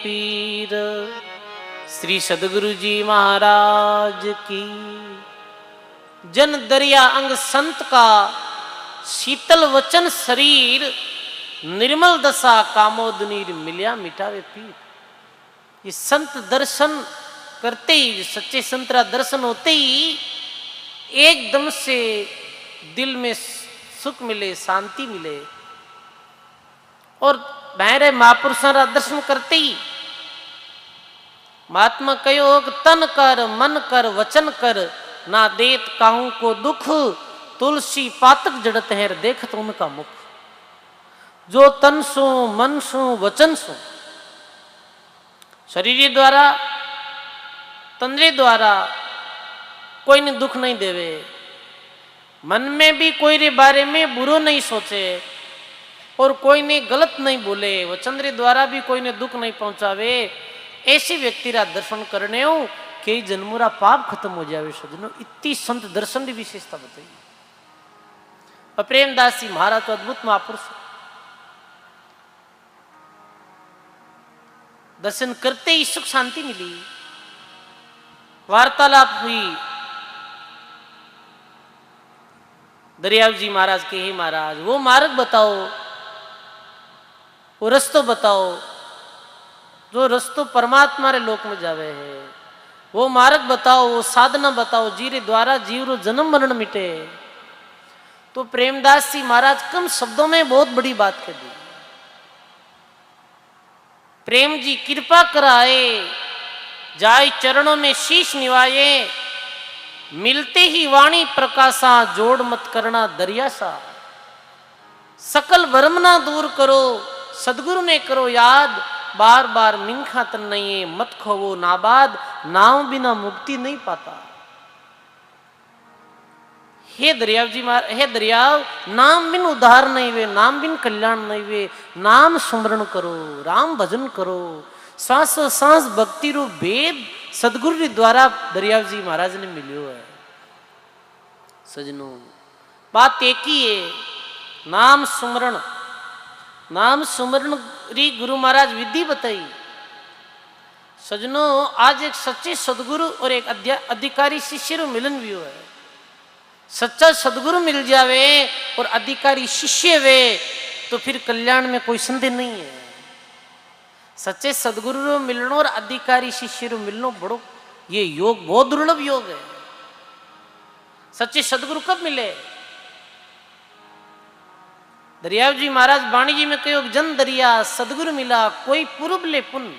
पीर। श्री सदगुरु जी महाराज की। जन दरिया अंग संत का, शीतल वचन शरीर, निर्मल दशा कामोद नीर, मिलिया मिटावे पीर। ये संत दर्शन करते ही, सच्चे संत का दर्शन होते ही एकदम से दिल में सुख मिले, शांति मिले। और बहरे महापुरुषों का दर्शन करते ही महात्मा कहो तन कर मन कर वचन कर, ना देत काहू को दुख, तुलसी पातक जड़त है देखत उनका मुख। जो तन सु मन सु वचन सु, शरीर द्वारा तंद्रे द्वारा कोई ने दुख नहीं देवे, मन में भी कोई रे बारे में बुरो नहीं सोचे और कोई ने गलत नहीं बोले, वचन रे द्वारा भी कोई ने दुख नहीं पहुंचावे, ऐसे व्यक्ति रा दर्शन करने हो कई जन्मों पाप खत्म हो जावे। सज्जनों, इतनी संत दर्शन की विशेषता बताई। और प्रेमदास जी महाराज तो अद्भुत महापुरुष, दर्शन करते ही सुख शांति मिली, वार्तालाप हुई। दरियाव जी महाराज के, हे महाराज वो मार्ग बताओ, वो रस्तो बताओ जो रस्तो परमात्मा रे लोक में जावे है, वो मार्ग बताओ, वो साधना बताओ जीरे द्वारा जीव रो जन्म मरण मिटे। तो प्रेमदास जी महाराज कम शब्दों में बहुत बड़ी बात कह दी। प्रेम जी कृपा कराए, जाय चरणों में शीश निवाये, मिलते ही वाणी प्रकाशा, जोड़ मत करना दरिया सा। सकल भरम ना दूर करो, सदगुरु ने करो याद, बार बार मिंखा तन नहीं मत खोवो नाबाद, नाम बिना मुक्ति नहीं पाता। हे दरियाव जी महाराज, हे दरियाव नाम बिन उद्धार नहीं वे, नाम बिन कल्याण नहीं वे। नाम सुमरण करो, राम भजन करो, सांस सांस भक्ति रो भेद सदगुरु रे द्वारा दरियाव जी महाराज ने मिलियो है। सजनों, बात एक ही है, नाम सुमरण। नाम सुमरण री गुरु महाराज विधि बताई। सजनों, आज एक सच्चे सदगुरु और एक अधिकारी शिष्य रो मिलन भी है। सच्चा सदगुरु मिल जावे और अधिकारी शिष्य वे तो फिर कल्याण में कोई संदेह नहीं है। सच्चे सदगुरु रो मिलनो और अधिकारी शिष्य रो मिलनो बड़ो, ये योग बहुत दुर्लभ योग है। सच्चे सदगुरु कब मिले? दरियाव जी महाराज वाणी जी में कहो, जन दरिया सदगुरु मिला कोई पूर्व ले पुन,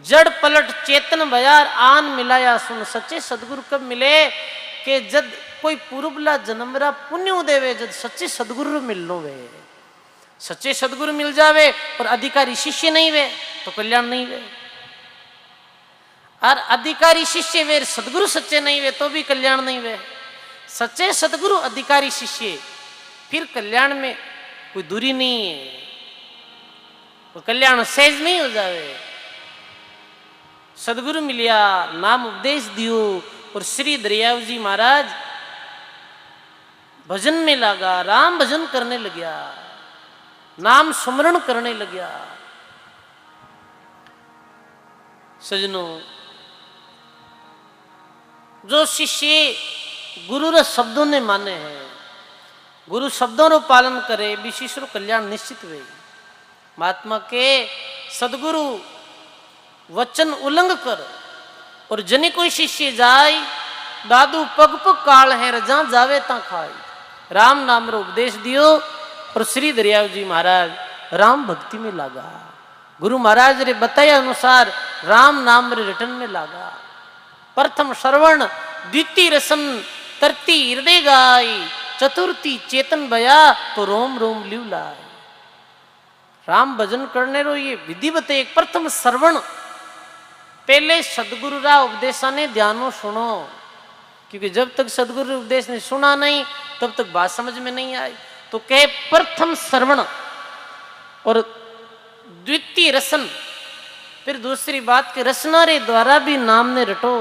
जड़ पलट चेतन बजार आन मिलाया सुन। सच्चे सदगुरु कब मिले कि जब कोई पूर्वला जन्मरा पुण्य देवे, जब सच्चे सदगुरु मिलनो वे। सच्चे सदगुरु मिल जावे और अधिकारी शिष्य नहीं वे तो कल्याण नहीं वे। और अधिकारी शिष्य वे सदगुरु सच्चे नहीं वे तो भी कल्याण नहीं वे। सच्चे सदगुरु अधिकारी शिष्य, फिर कल्याण में कोई दूरी नहीं है, वो कल्याण सहज नहीं हो जावे। सदगुरु मिलिया, नाम उपदेश दियो और श्री दरियाव जी महाराज भजन में लगा, राम भजन करने लग गया, नाम सुमरण करने लग गया। सजनों, जो शिष्य गुरु रे शब्दों ने माने हैं, गुरु शब्दों रो पालन करे, विशिष्ट कल्याण निश्चित वे। महात्मा के सदगुरु वचन उल्लंघ कर और जने कोई शिष्य जाय, दादू पग पग काल है रजा जावे ता खाई। राम नाम रो उपदेश दियो और श्री दरियाव जी महाराज राम भक्ति में लागा। गुरु महाराज रे बताया अनुसार राम नाम रे रटन में लागा। प्रथम श्रवण, द्वितीय रसन, तृतीय हृदय गाय, चतुर्थी चेतन बया तो रोम रोम लिव लाए। राम भजन करने रो ये विधि बताई। प्रथम श्रवण, पहले सदगुरु रा उपदेशा ने ध्यानो सुनो, क्योंकि जब तक सदगुरु उपदेश ने सुना नहीं तब तक बात समझ में नहीं आई। तो कहे प्रथम श्रवण और द्वितीय रसन, फिर दूसरी बात के रसना रे द्वारा भी नाम ने रटो,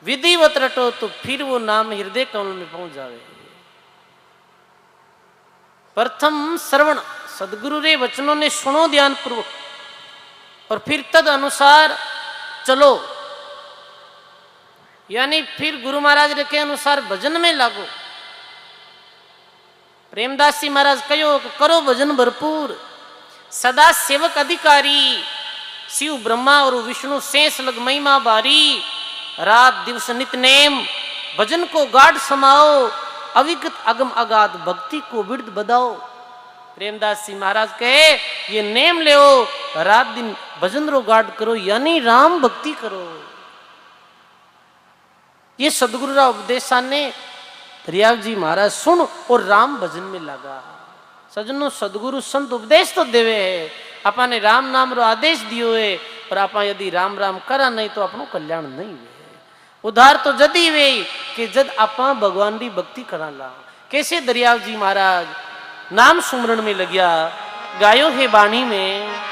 विधिवत रटो तो फिर वो नाम हृदय कमल में पहुंच जावे। प्रथम श्रवण, सदगुरु रे वचनों ने सुनो ध्यान पूर्वक, और फिर तद अनुसार चलो, यानी फिर गुरु महाराज के अनुसार भजन में लागो। प्रेमदास जी महाराज कहो कि करो भजन भरपूर, सदा सेवक अधिकारी, शिव ब्रह्मा और विष्णु शेष लग महिमा बारी, रात दिवस नित नेम भजन को गाढ़ समाओ, अविगत अगम अगाध भक्ति को बिरद बदाओ। प्रेमदास जी महाराज कहे ये नेम ले, रात दिन भजन रो गाढ़ करो, यानी राम भक्ति करो। ये सदगुरु रा उपदेशा ने दरियाव जी महाराज सुन और राम भजन में लगा। सजनो सदगुरु संत उपदेश तो देवे है, आपा ने राम नाम रो आदेश दियो है, पर आपा यदि राम राम करा नहीं तो अपनो कल्याण नहीं वे। उधार तो जदी वे कि जद आपा भगवान की भक्ति करा ला। कैसे दरियाव जी महाराज नाम सुमरण में लग्या, गायो है बाणी में,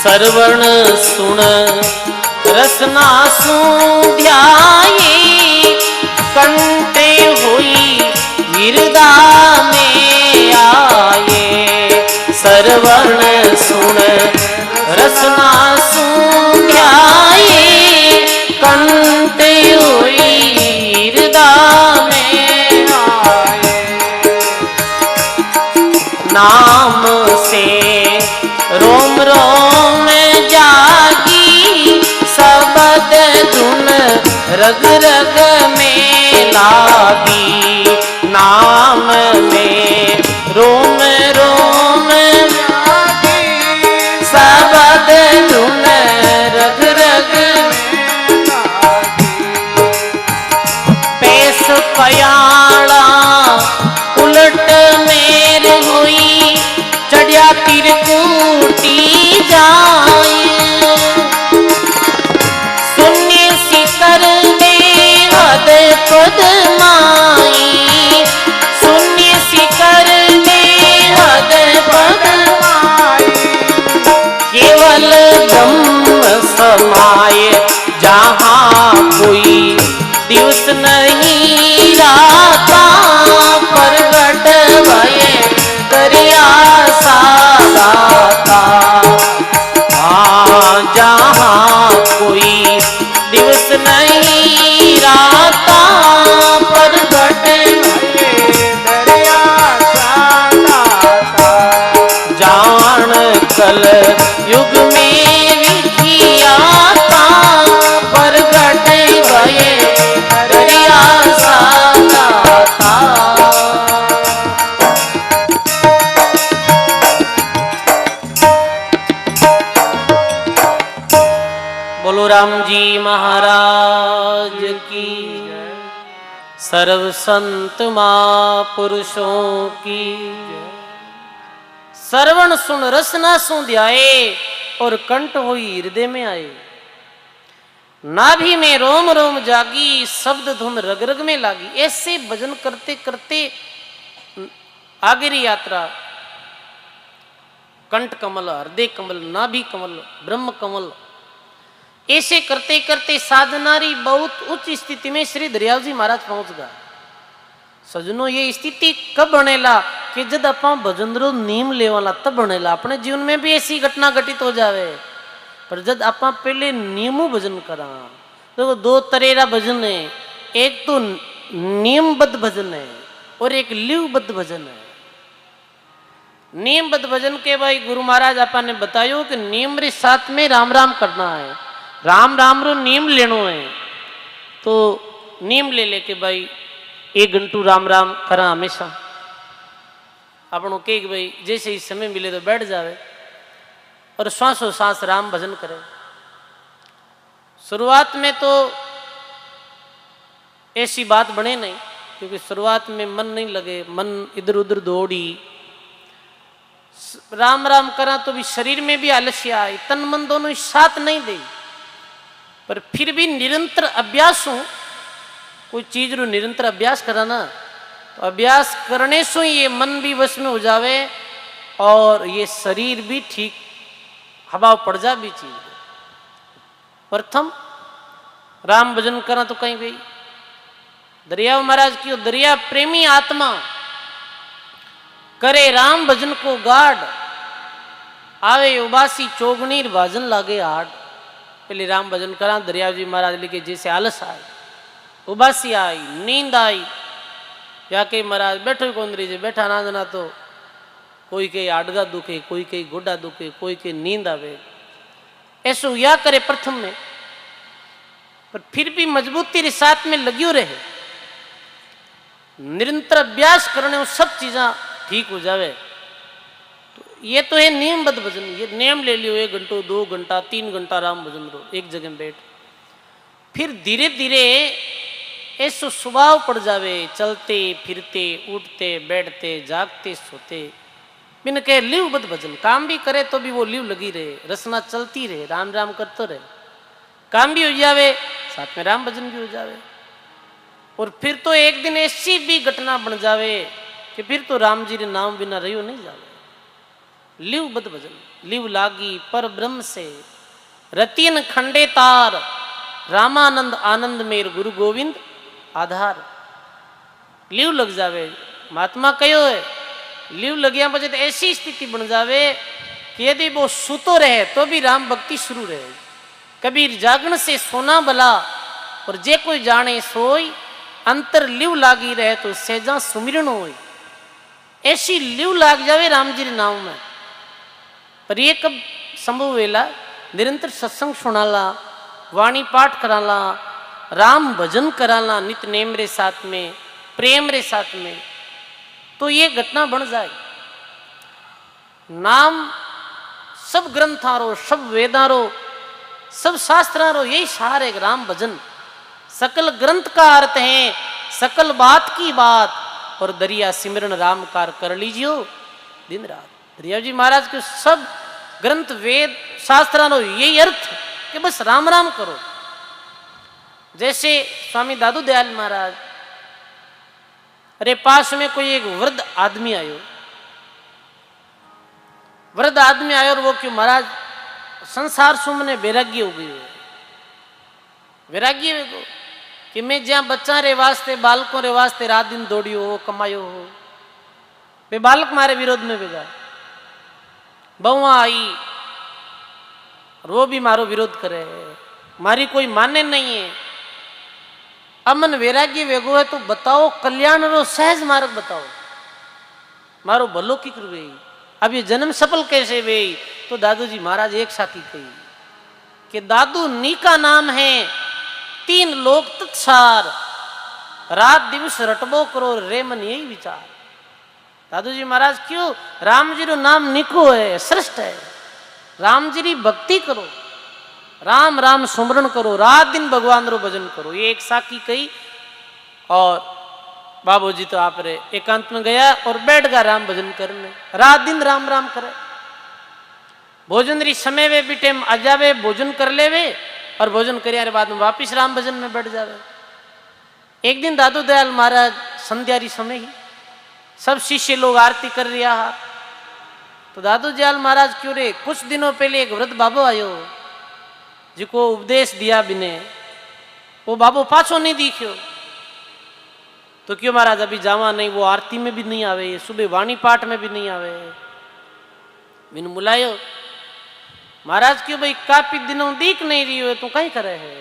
सरवण सुन रसना ध्याये, कंटे हुई गिरदा में आए। सरवण सुन रसना ध्याये, कंटे हुई गिरदा में आए। नाम से रोम रोम जागी, सबद धुन रग रग में लागी। नाम में रोम रोम जागी, सबद धुन रग रग में लागी। पेश पयाला उलट मेर हुई, चढ़िया तिरकूटी जाए। शून्य शिखर में हद पद माई, शून्य शिखर में हद पद माई। केवल ब्रह्म समाये, जहाँ कोई दिवस नहीं राता, प्रगट भये करिया सादाता। जहाँ कोई दिवस नहीं राता, प्रगट भये करिया सादाता। जान कल युग में विधियाता, प्रगट भये करिया सादाता। बोलो राम जी महाराज की, सर्व संत महापुरुषों की। सरवण सुन रसना सुन ध्याये, और कंठ हुई हृदय में आए। नाभि में रोम रोम जागी, शब्द धुन रग रग में लागी। ऐसे भजन करते करते आगे यात्रा, कंठ कमल, हृदय कमल, नाभि कमल, ब्रह्म कमल, ऐसे करते करते साधनारी बहुत उच्च स्थिति में श्री दरियाव जी महाराज पहुंच गया। सजनो ये स्थिति कब बनेला कि जब अपा भजन रो नीम लेवाला तब बनेला। अपने जीवन में भी ऐसी घटना घटित हो जावे, पर जब अपा पहले नियमों भजन करा तो दो तरह भजन है। एक तो नियमबद्ध भजन है और एक लिवबद्ध भजन है। नियमबद्ध भजन के भाई गुरु महाराज आपा ने बतायो कि नियम रे साथ में राम राम करना है, राम राम रो नियम लेनो है। तो नियम ले लेके भाई 1 घंटू राम राम करा हमेशा। अपनों के भाई जैसे ही समय मिले तो बैठ जावे और श्वासों सांस राम भजन करे। शुरुआत में तो ऐसी बात बने नहीं, क्योंकि शुरुआत में मन नहीं लगे, मन इधर उधर दौड़ी। राम राम करा तो भी शरीर में भी आलस्य आए, तन मन दोनों साथ नहीं दे। पर फिर भी निरंतर अभ्यास हो, कोई चीज रो निरंतर अभ्यास कराना, तो अभ्यास करने से ये मन भी वश में हो जावे और ये शरीर भी ठीक हवा पड़ जा भी चीज प्रथम राम भजन करा तो कहीं गई दरिया महाराज की दरिया प्रेमी आत्मा करे राम भजन को गाढ़ आवे उबासी चौगनीर भाजन लागे हाड पहले राम भजन करा दरिया जी महाराज लिखे जैसे आलस आई उबासी आई नींद आई या के महाराज बैठो कौन रही बैठा ना जना तो कोई के आडगा दुखे कोई के गोडा दुखे कोई के नींद आवे ऐसो या करे प्रथम में पर फिर भी मजबूती के साथ में लगियो रहे निरंतर अभ्यास करने में सब चीज़ा ठीक हो जावे तो ये तो है नियमबद्ध भजन ये नियम ले लियो 1 घंटा 2 घंटा 3 घंटा राम भजन रो एक जगह बैठ फिर धीरे धीरे ऐसो स्वभाव पड़ जावे चलते फिरते उठते बैठते जागते सोते बिन के लिवबद्ध भजन काम भी करे तो भी वो लिव लगी रहे रसना चलती रहे राम राम करते रहे काम भी हो जावे साथ में राम भजन भी हो जावे और फिर तो एक दिन ऐसी भी घटना बन जावे कि फिर तो राम जी रे नाम बिना रहियो नहीं जावे लिवबद्ध भजन लिव लागी पर ब्रह्म से रतियन खंडे तार रामानंद आनंद मेर गुरु गोविंद आधार लिव लग जावे महात्मा कहो है लिव लगिया बजे तो ऐसी स्थिति बन जावे कि यदि वो सुतो रहे तो भी राम भक्ति शुरू रहे कबीर जागण से सोना बला और जे कोई जाने सोई अंतर लिव लागी रहे तो सहजा सुमिरन होई ऐसी लिव लाग जावे राम जी के नाम में पर ये कब संभव वेला निरंतर सत्संग सुनाला वाणी पाठ कराला राम भजन कराला नित्य नेम रे साथ में प्रेम रे साथ में तो ये घटना बन जाए नाम सब ग्रंथारो सब वेदारो सब शास्त्रारो यही सार है राम भजन सकल ग्रंथ का अर्थ है सकल बात की बात और दरिया सिमरन राम कार कर लीजियो दिन रात दरिया जी महाराज के सब ग्रंथ वेद शास्त्रारो यही अर्थ कि बस राम राम करो जैसे स्वामी दादू दयाल महाराज अरे पास में कोई एक वृद्ध आदमी आयो और वो क्यों महाराज संसार सुमने वैराग्य हो गई वैराग्य को कि मैं जहाँ बच्चा रे वास्ते बालकों रे वास्ते रात दिन दौड़ियो हो कमायो हो वे बालक मारे विरोध में बेगा बहुआ आई और वो भी मारो विरोध करे मारी कोई माने नहीं है अमन वैराग्य वेगो है तो बताओ कल्याण रो सहज मार्ग बताओ मारो भलो की कर गई अब ये जन्म सफल कैसे वे तो दादू जी महाराज एक साथी कही कि दादू नी का नाम है 3 लोक तत्सार रात दिवस रटबो करो रे मन यही विचार दादू जी महाराज क्यों राम जी रो नाम निको है श्रेष्ठ है राम जी री भक्ति करो राम राम सुमरण करो रात दिन भगवान रो भजन करो ये एक साकी कही और बाबूजी तो आप रे एकांत में गया और बैठ गया राम भजन करने रात दिन राम राम करे भोजन री समय वे भी टाइम आ जावे भोजन कर लेवे और भोजन करिया बाद में वापिस राम भजन में बैठ जावे एक दिन दादू दयाल महाराज संध्या री समय ही सब शिष्य लोग आरती कर रिया तो दादू दयाल महाराज क्यों रे कुछ दिनों पहले एक वृद्ध बाबू आयो जिको उपदेश दिया बिने वो बाबू पाछो नहीं दिखियो तो क्यों महाराज अभी जावा नहीं वो आरती में भी नहीं आवे सुबह वाणी पाठ में भी नहीं आवे बिन बुलायो महाराज क्यों भाई काफी दिनों दीख नहीं रही हो तू कहीं करे है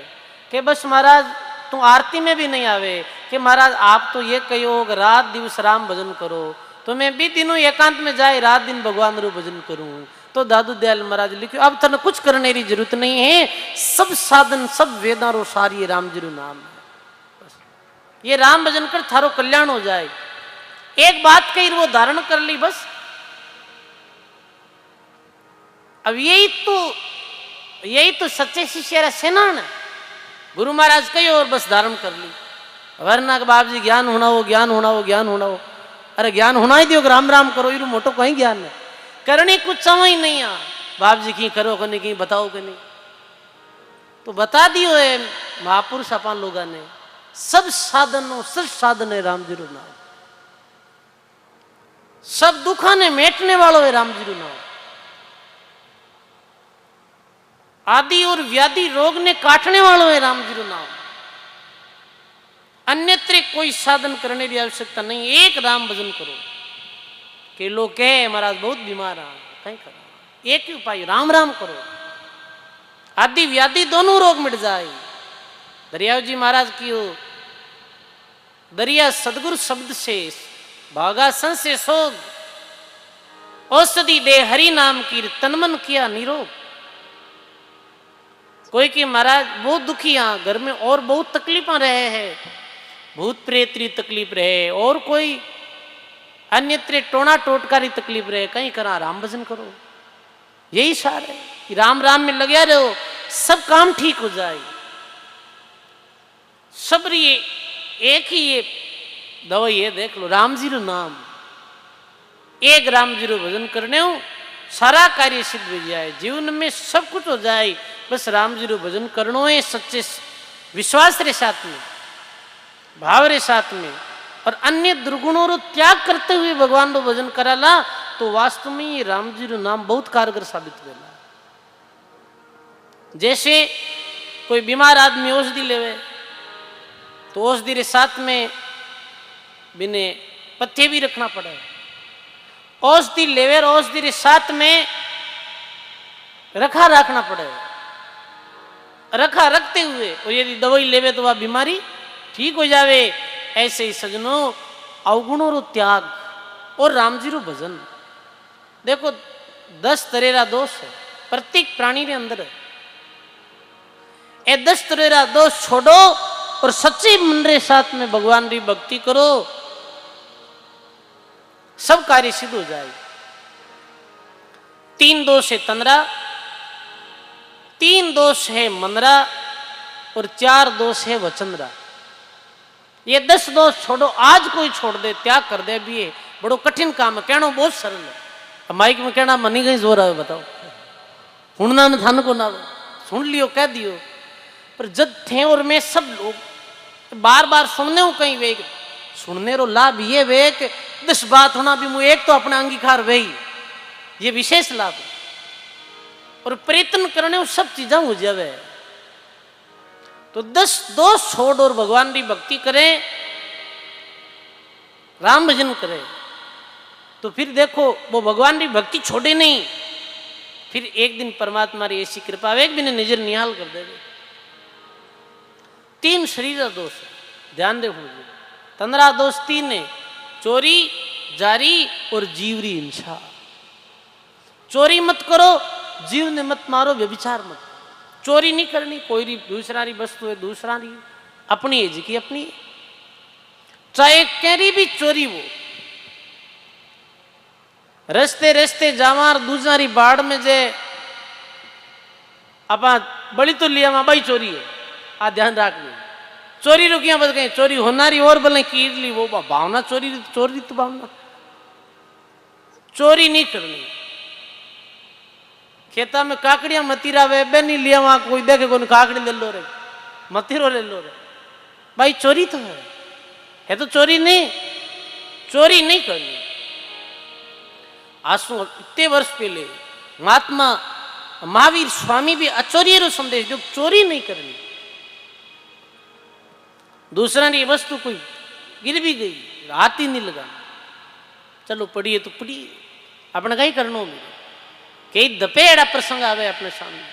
कि बस महाराज तू आरती में भी नहीं आवे कि महाराज आप तो ये कहो रात दिवस राम भजन करो तो मैं भी दिनों एकांत में जाए रात दिन भगवान रो भजन करूं तो दादू दयाल महाराज लिखो अब तने कुछ करने की जरूरत नहीं है सब साधन सब वेदा रो सारी राम जी रो नाम है बस ये राम भजन कर थारो कल्याण हो जाए एक बात कही वो धारण कर ली बस अब यही तो सच्चे शिष्य सेनान है गुरु महाराज कही और बस धारण कर ली वरना बाप जी ज्ञान होना हो अरे ज्ञान होना ही दियो राम राम करो ये मोटो कहीं ज्ञान है करने कुछ समय नहीं आ बाप जी की करो कि नहीं बताओ कि नहीं तो बता दियो है महापुरुष अपन लोगों ने सब साधनों श्रेष्ठ साधन है राम जी रो नाम सब दुखा ने मेटने वालों है राम जी रो नाम आदि और व्याधि रोग ने काटने वालों है राम जी रो नाम। अन्यत्र कोई साधन करने की आवश्यकता नहीं, एक राम भजन करो। के लोग कहे महाराज बहुत बीमार हैं, कहीं करो एक ही उपाय राम राम करो, आदि व्याधि दोनों रोग मिट जाए। दरियाव जी महाराज की दरिया सदगुरु शब्द से भागा सन से सोग, औषधि दे हरि नाम की तनमन किया निरोग। कोई कि महाराज बहुत दुखी यहाँ घर में और बहुत तकलीफा रहे हैं, भूत प्रेतरी तकलीफ रहे, और कोई अन्यत्र टोना टोटकारी तकलीफ रहे, कहीं करा राम भजन करो। यही सार है कि राम राम में लगे रहो, सब काम ठीक हो जाए। सब ये एक ही ये दवाई ये देख लो, राम जी रो नाम, एक राम जी रो भजन करने हो सारा कार्य सिद्ध हो जाए, जीवन में सब कुछ हो जाए। बस राम जी रो भजन करनो है सच्चे विश्वास रे साथ में, भाव रे साथ में, और अन्य दुर्गुणों रो त्याग करते हुए भगवान रो भजन कराला, तो वास्तव में ये राम जी रो नाम बहुत कारगर साबित होगा। जैसे कोई बीमार आदमी औषधि लेवे, तो औषधि रे साथ में बिने पत्ते भी रखना पड़े। औषधि लेवे और औषधि रे साथ में रखा रखना पड़े, रखा रखते हुए, और यदि दवाई लेवे तो वह बीमारी ठीक हो जावे। ऐसे ही सजनों अवगुणों रो त्याग और राम जी रो भजन, देखो 10 तरह रा दोष है प्रत्येक प्राणी के अंदर है। ए 10 तरह रा दोष छोड़ो और सच्चे मन रे साथ में भगवान की भक्ति करो, सब कार्य सिद्ध हो जाए। 3 दोष है तंद्रा, 3 दोष है मनरा, और 4 दोष है वचंद्रा। ये 10 दोष छोड़ो, आज कोई छोड़ दे, त्याग कर दे, भी है बड़ो कठिन काम है, कहना बहुत सरल है। माइक में कहना मनी कहीं जोर आवे, बताओ सुनना न थान को ना, सुन लियो कह दियो, पर जब थे और मैं सब लोग बार बार सुनने हो कहीं वे, सुनने रो लाभ ये वे कि 10 बात होना भी मुझे एक तो अपना अंगीकार वे, ये विशेष लाभ है। और प्रयत्न करने वो सब चीजें हो जावे। तो 10 दोष छोड़ और भगवान की भक्ति करें, राम भजन करें, तो फिर देखो वो भगवान की भक्ति छोड़े नहीं, फिर एक दिन परमात्मा की ऐसी कृपा एक भी नजर निहाल कर देवे। 3 शरीर दोष ध्यान देखो, 15 दोष 3 है, चोरी, जारी और जीवरी हिंसा। चोरी मत करो, जीव ने मत मारो, व्यभिचार मत, चोरी नहीं करनी, कोई दूसरा री वस्तु है दूसरा री, अपनी एज की अपनी, चाहे कैरी भी चोरी वो, रस्ते रस्ते जावार दूसरी बाढ़ में जे अपा बड़ी तो लिया माँ भाई चोरी है, आ ध्यान रखनी। चोरी रुकिया बच गए, चोरी होनारी और भले कीर ली, वो भावना चोरी, चोरी तो भावना, चोरी नहीं करनी। खेता में काकड़ियां मतीरा वे बे नहीं लिया, वहां कोई देखे कोई काकड़ी ले लो रे, मतीरो ले लो रे, भाई चोरी तो है तो चोरी नहीं, चोरी नहीं करनी। आज इतने वर्ष पहले महात्मा महावीर स्वामी भी अचोरी रो संदेश जो चोरी नहीं करनी। दूसरा की वस्तु कोई गिर भी गई, हाथ ही नहीं लगा, चलो पढ़िए तो पढ़िए, अपने कहीं करनो मेरे। कई दपे एड़ा प्रसंग आवे अपने सामने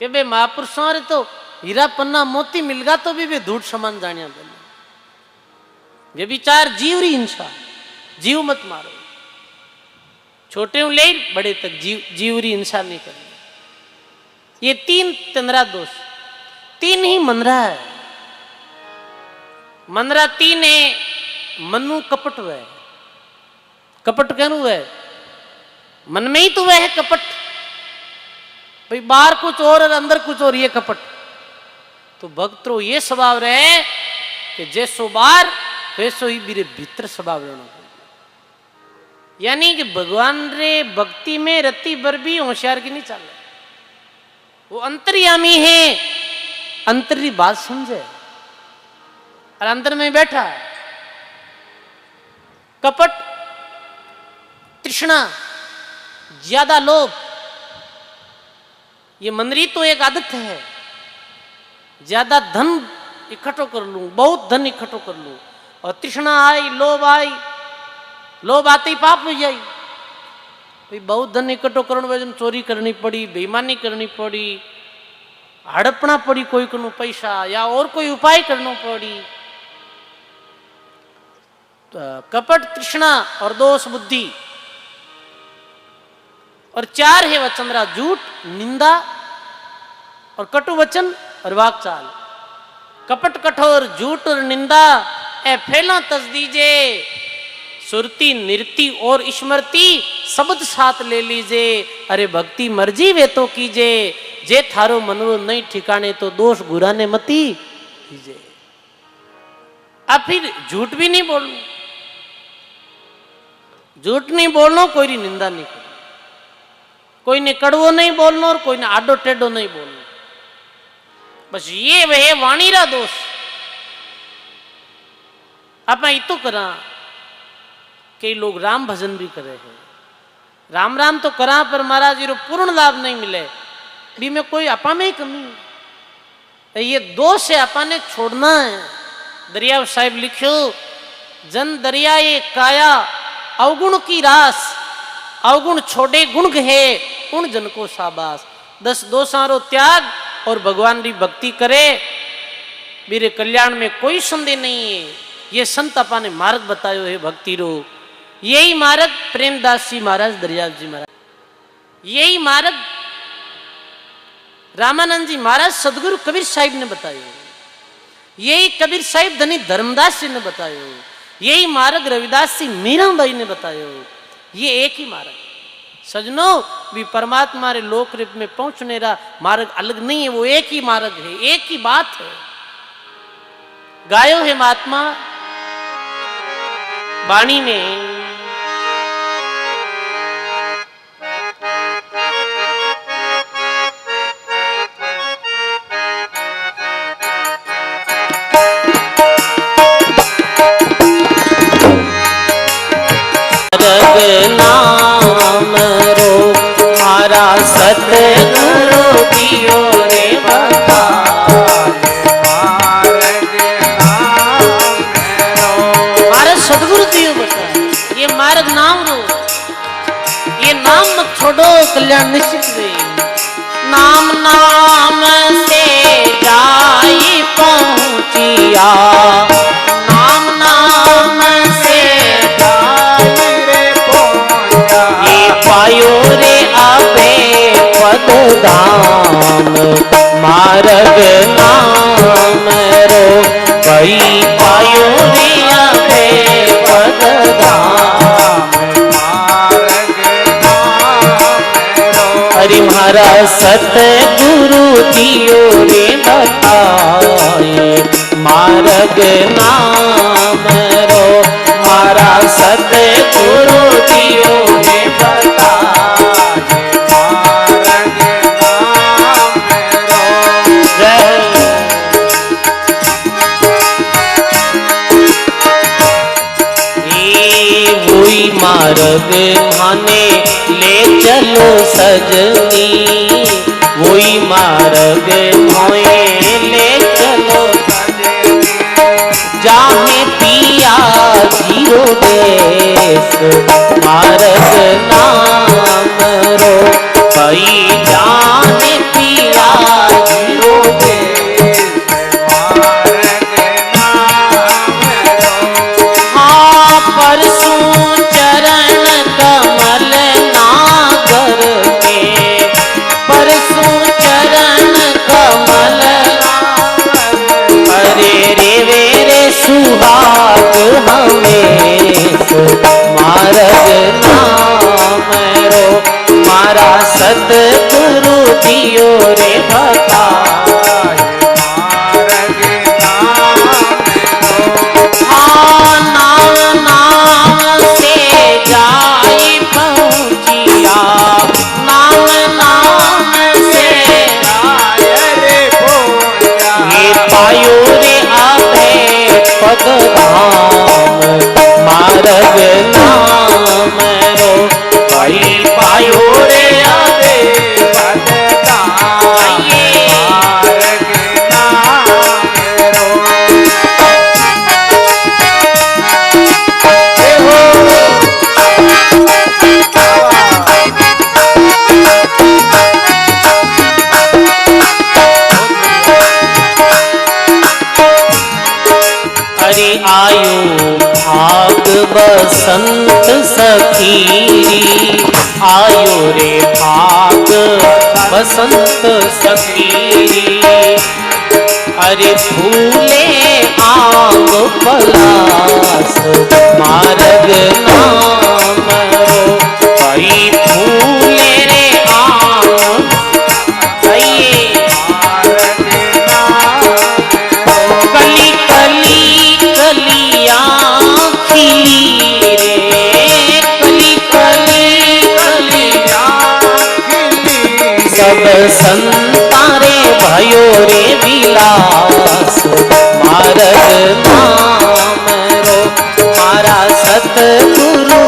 कि बे महापुरुषों रे तो हीरा पन्ना मोती मिल गा तो भी वे धूट समान जानिया बने। वे विचार जीव री हिंसा, जीव मत मारो, छोटे ले बड़े तक जीव री हिंसा नहीं करनी। ये 3 तंद्रा दोष, 3 ही मनरा है। मनरा 3 है, मनु कपट वह, कपट कहनु है मन में ही तो वह है कपट, भाई बाहर कुछ और अंदर कुछ और, ये कपट। तो भक्तों ये स्वभाव रहे कि जैसो बाहर वैसो ही मेरे भीतर स्वभाव रहना, यानी कि भगवान रे भक्ति में रति भर भी होशियार की नहीं चल रहा, वो अंतर्यामी है, अंतर की बात समझे और अंतर में बैठा है। कपट, तृष्णा, ज्यादा लोभ, ये मनरी तो एक आदत है, ज्यादा धन इकट्ठो कर लूं, बहुत धन इकट्ठो कर लूं, और तृष्णा आई, लोभ आते ही पाप हो जाए। भाई बहुत धन इकट्ठो करने वजह चोरी करनी पड़ी, बेईमानी करनी पड़ी, हड़पना पड़ी कोई को पैसा, या और कोई उपाय करना पड़ी। तो कपट, तृष्णा और दोष बुद्धि, और 4 है वचंद्रा, झूठ, निंदा और कटु वचन और वाकचाल। कपट, कठोर, झूठ और निंदा ए फैला तस्दीजे, सुरती, नृति और स्मृति शब्द साथ ले लीजे। अरे भक्ति मर्जी वे तो कीजे, जे थारो मनोरथ नहीं ठिकाने तो दोष गुराने मती कीजे। अब फिर झूठ भी नहीं बोलना, झूठ नहीं बोलना, कोई की निंदा नहीं करनी, कोई ने कड़वो नहीं बोलना और कोई ने आडो टेढ़ो नहीं बोलना। बस ये वह वाणी रा दोष। आप इतो करा, कई लोग राम भजन भी करे हैं, राम राम तो करा पर महाराज जी पूर्ण लाभ नहीं मिले, भी में कोई आपा में ही कमी है। ये दोष है, आपा ने छोड़ना है। दरिया साहिब लिखियो, जन दरिया ये काया अवगुण की रास, अवगुण छोड़े गुण है उन जन को शाबाश। 10 दोषारो त्याग और भगवान की भक्ति करे, मेरे कल्याण में कोई संदेह नहीं है। ये संत अपा ने मार्ग बतायो है भक्ति रो, यही मार्ग प्रेमदास जी महाराज, दरियाव जी महाराज, यही मार्ग रामानंद जी महाराज सदगुरु कबीर साहिब ने बतायो, यही कबीर साहिब धनी धर्मदास जी ने बतायो, यही मार्ग रविदास जी मीराबाई ने बतायो। ये एक ही मार्ग सजनों, भी परमात्मा रे लोक रूप में पहुंचने का मार्ग अलग नहीं है, वो एक ही मार्ग है, एक ही बात है। गायो है महात्मा वाणी में, नाम रो मारा सतगुरु दियो रे बता, मारा सतगुरु दियो बता, ये मार्ग नाम रो, ये नाम मत छोड़ो, कल्याण निश्चित वे। नाम नाम से जाई पहुंचिया, नाम नाम से पायो रे आबे पद धाम, मार्ग नाम रो भई पायो रे आबे पद धाम, मार्ग नाम रो। हरि महारा सतगुरु दियो रे बताए, मार्ग नाम रो मारा सतगुरु दियो रे मार्ग माने ले चलो सजनी, वही मार्ग मोए ले चलो सजनी, जामे पिया जीरो देश, मार्ग नाम रो भई जाने पिया जीरो देश, मार्ग नाम रो। हाँ परसों चरण कमल नागर के, परसों चरण कमल, अरे रे वे रे सुहाग हमेश, मार्ग नाम रो मारा सतगुरु दियो रे बताए, मार्ग नाम रो। हाँ नाम नाम से जाई पहुंचिया, नाम नाम से जाय रे पहुंचा, ये पायो रे आबे पद धाम, मार्ग नाम रो भई पायो रे आबे पद धाम। संत सखीरी, आयो रे भाग बसंत सखीरी। अरे फूले आंग पलास मार्ग नाम रो, भाई फूले रे आंग कली कली कलियां खिली रे, कली कली कलियां खिली। सब संतारे भयो रे विलास मार्ग नाम रो, मारा सतगुरु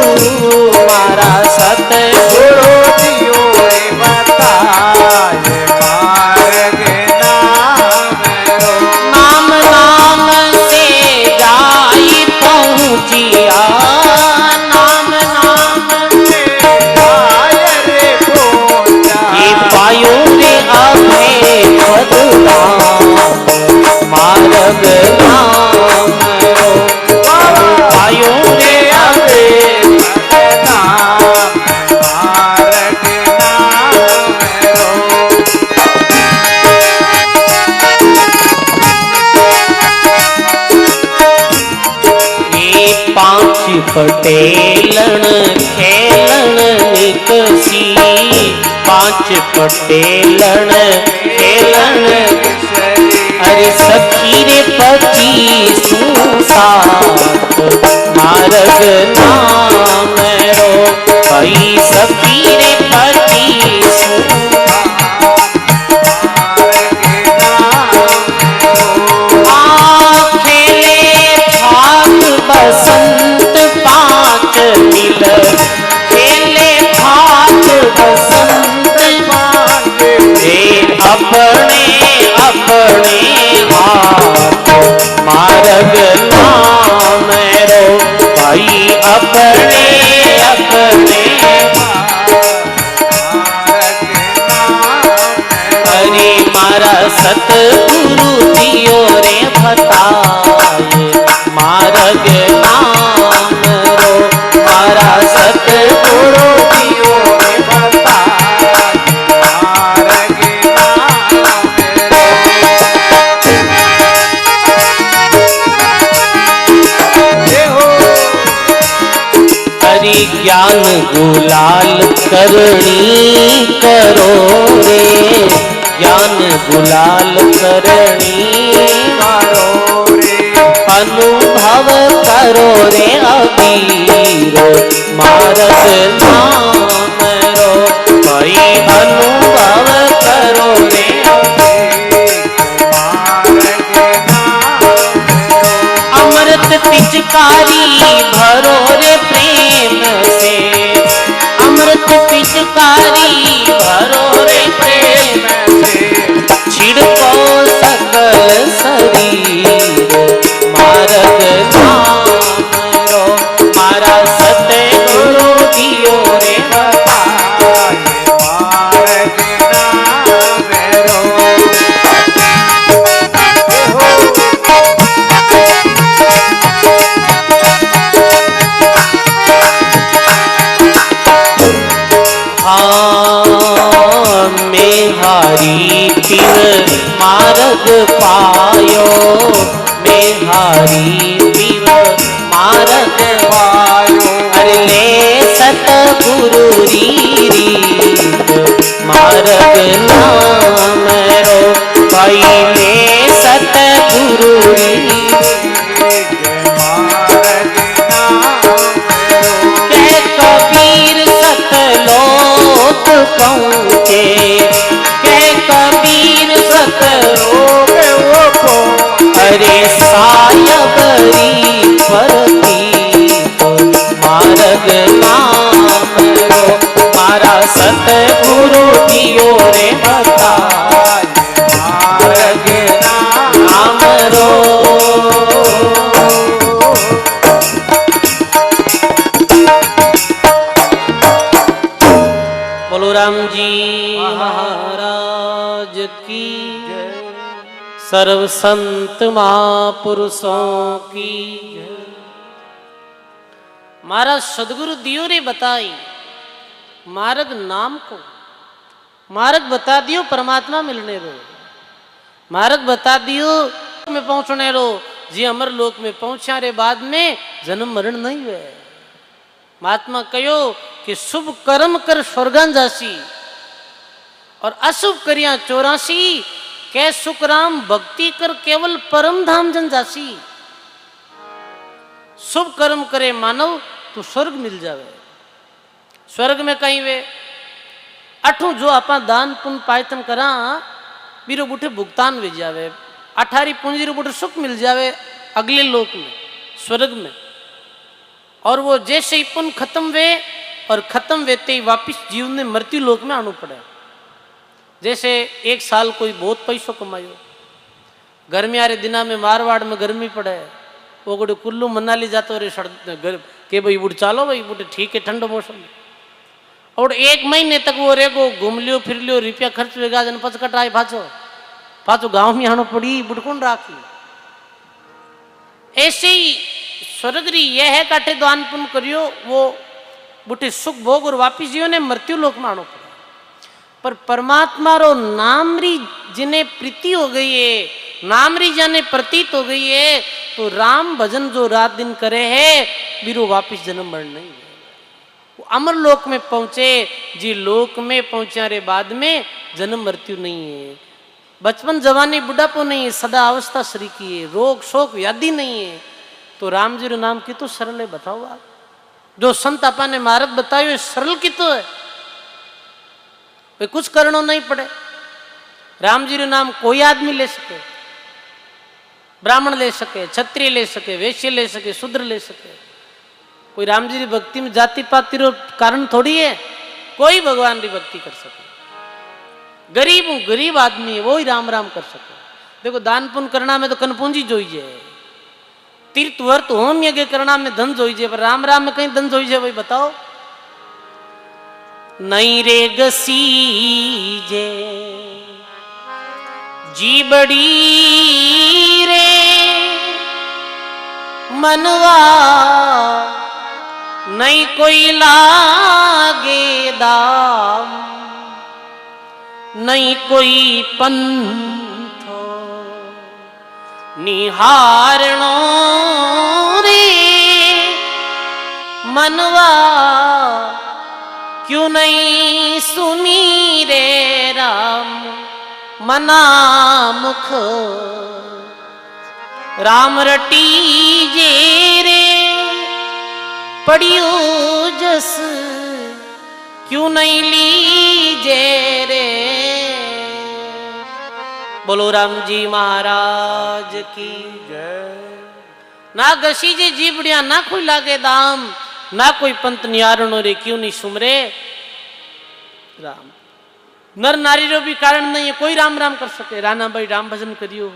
मारा सतगुरु दियो रे बताए मार्ग नाम रो। नाम नाम से जाई पहुँचिया, नाम नाम से जाय रे पहुँचा। ये पायो रे अभय पदनाम मार्ग नाम रो, पायो रे अभय पदनाम मार्ग नाम रो। ये पांच पटेलन खेलन निकसी, पांच पटेलन खेलन। अरे सखी रे 25 सात मार्ग नाम रो, भाई सखी रे 25 बसंत पांच मिल, खेले भाग बसंत पांच रे। अपने अपने हाथ मार्ग नाम रो, भाई अपने अपने अरे मारा सतगुरु दियो रे बताए मार्ग नाम रो, मारा सतगुरु दियो रे बताए मार्ग नाम रो। हरि ज्ञान गुलाल करणी करो रे, ज्ञान गुलाल करणी करो रे। अनुभव करो रे अबीर मार्ग नाम रो, भाई अनुभव करो रे मार्ग नाम रो। अमृत पिचकारी भरो रे प्रेम से, अमृत पिचकारी भरो रे प्रेम से। छिड़को सकल शरीर मार्ग नाम रो, मारा सतगुरु दियो रे बताए मार्ग नाम रो। हाँ मेहारी पीर मार्ग पायो, मेहारी पीर मार्ग पायो। अरे ले सतगुरु री मार्ग नाम रो, भाई ले सतगुरु री मार्ग नाम रो। कह कबीर सतलोक पहुँचे, कह कबीर सतलोक वो पहुँचे। अरे सायबरी परतीत मार्ग नाम रो, मारा सतगुरु दियो रे बताए मार्ग नाम रो। बोलो राम जी महाराज की जय, सर्व संत महापुरुषों की। महाराज सदगुरु दियो रे बताई मार्ग नाम को, मार्ग बता दियो परमात्मा मिलने रो, मार्ग बता दियो में पहुंचने रो, जी अमर लोक में पहुंचा रे बाद में जन्म मरण नहीं हुए। महात्मा कहो कि शुभ कर्म कर स्वर्गन जासी और अशुभ करिया 84, कै सुखराम भक्ति कर केवल परम धाम जन जासी। शुभ कर्म करे मानव तो स्वर्ग मिल जावे, स्वर्ग में कहीं वे अठू जो आपा दान पुण्य पायतन करा बीरो बुठे भुगतान वे जावे, 18 पूंजी रो बुठे सुख मिल जावे अगले लोक में स्वर्ग में। और वो जैसे ही पुण्य खत्म वे और खत्म वेते ही वापिस जीवन में मृत्यु लोक में आना पड़े। जैसे एक साल कोई बहुत पैसों कमायो, गर्मी आ रहे दिना में मारवाड़ में गर्मी पड़े, वो गोटे कुल्लू मनाली जाते रहे के भाई बुढ़ चालो भाई बुढ़े ठीक है ठंडो मौसम, और 1 महीने तक वो रेगो घूम लियो फिर लियो रुपया खर्च वेगा जन पचकट आए पाचो गांव में आनो पड़ी बुढ़कुन राखी। ऐसे ही स्वर्गरी यह है काटे दान पुण्य करियो वो बुढ़े सुख भोग और वापिस जियो ने मृत्यु लोक में आनो पड़े। पर परमात्मा रो नामरी जिन्हें प्रीति हो गई है, नामरी जाने प्रतीत हो गई है, तो राम भजन जो रात दिन करे है बीरो वापिस जन्म मरण नहीं है। वो अमर लोक में पहुंचे, जी लोक में पहुंचा रे बाद में जन्म मृत्यु नहीं है, बचपन जवानी बुढ़ापो नहीं है, सदा अवस्था श्री की है, रोग शोक व्याधि नहीं है। तो राम जी रो नाम की तो सरल है, बताओ आप जो संत आपा ने मार्ग बतायो सरल की तो है, कुछ करना नहीं पड़े। राम जी रो नाम कोई आदमी ले सके, ब्राह्मण ले सके, क्षत्रिय ले सके, वैश्य ले सके, शूद्र ले सके। कोई राम जी की भक्ति में जाति पाति रो कारण थोड़ी है, कोई भगवान की भक्ति कर सके। गरीब हूं गरीब आदमी है वो ही राम राम कर सके। देखो दान पुण्य करना में तो कनपूंजी जोइए, तीर्थ वर्त होम यज्ञ करना में धन जोइए, पर राम राम में कहीं धन जोइए भाई बताओ। नहीं रे गसीजे जी बड़ी रे मनवा, नहीं कोई लागे दाम, नहीं कोई पंथ निहारणो रे मनवा, क्यों नहीं सुनी रे राम मना मुख, राम रटी जे रे पड़ियो जस, क्यों नहीं लीजे रे। बोलो राम जी महाराज की जय। ना गसी जे जीवड़िया ना कोई लागे दाम, ना कोई पंत नियारणो रे क्यों नहीं सुमरे राम। नर नारी रो भी कारण नहीं है कोई राम राम कर सके, राना भाई राम भजन करियो।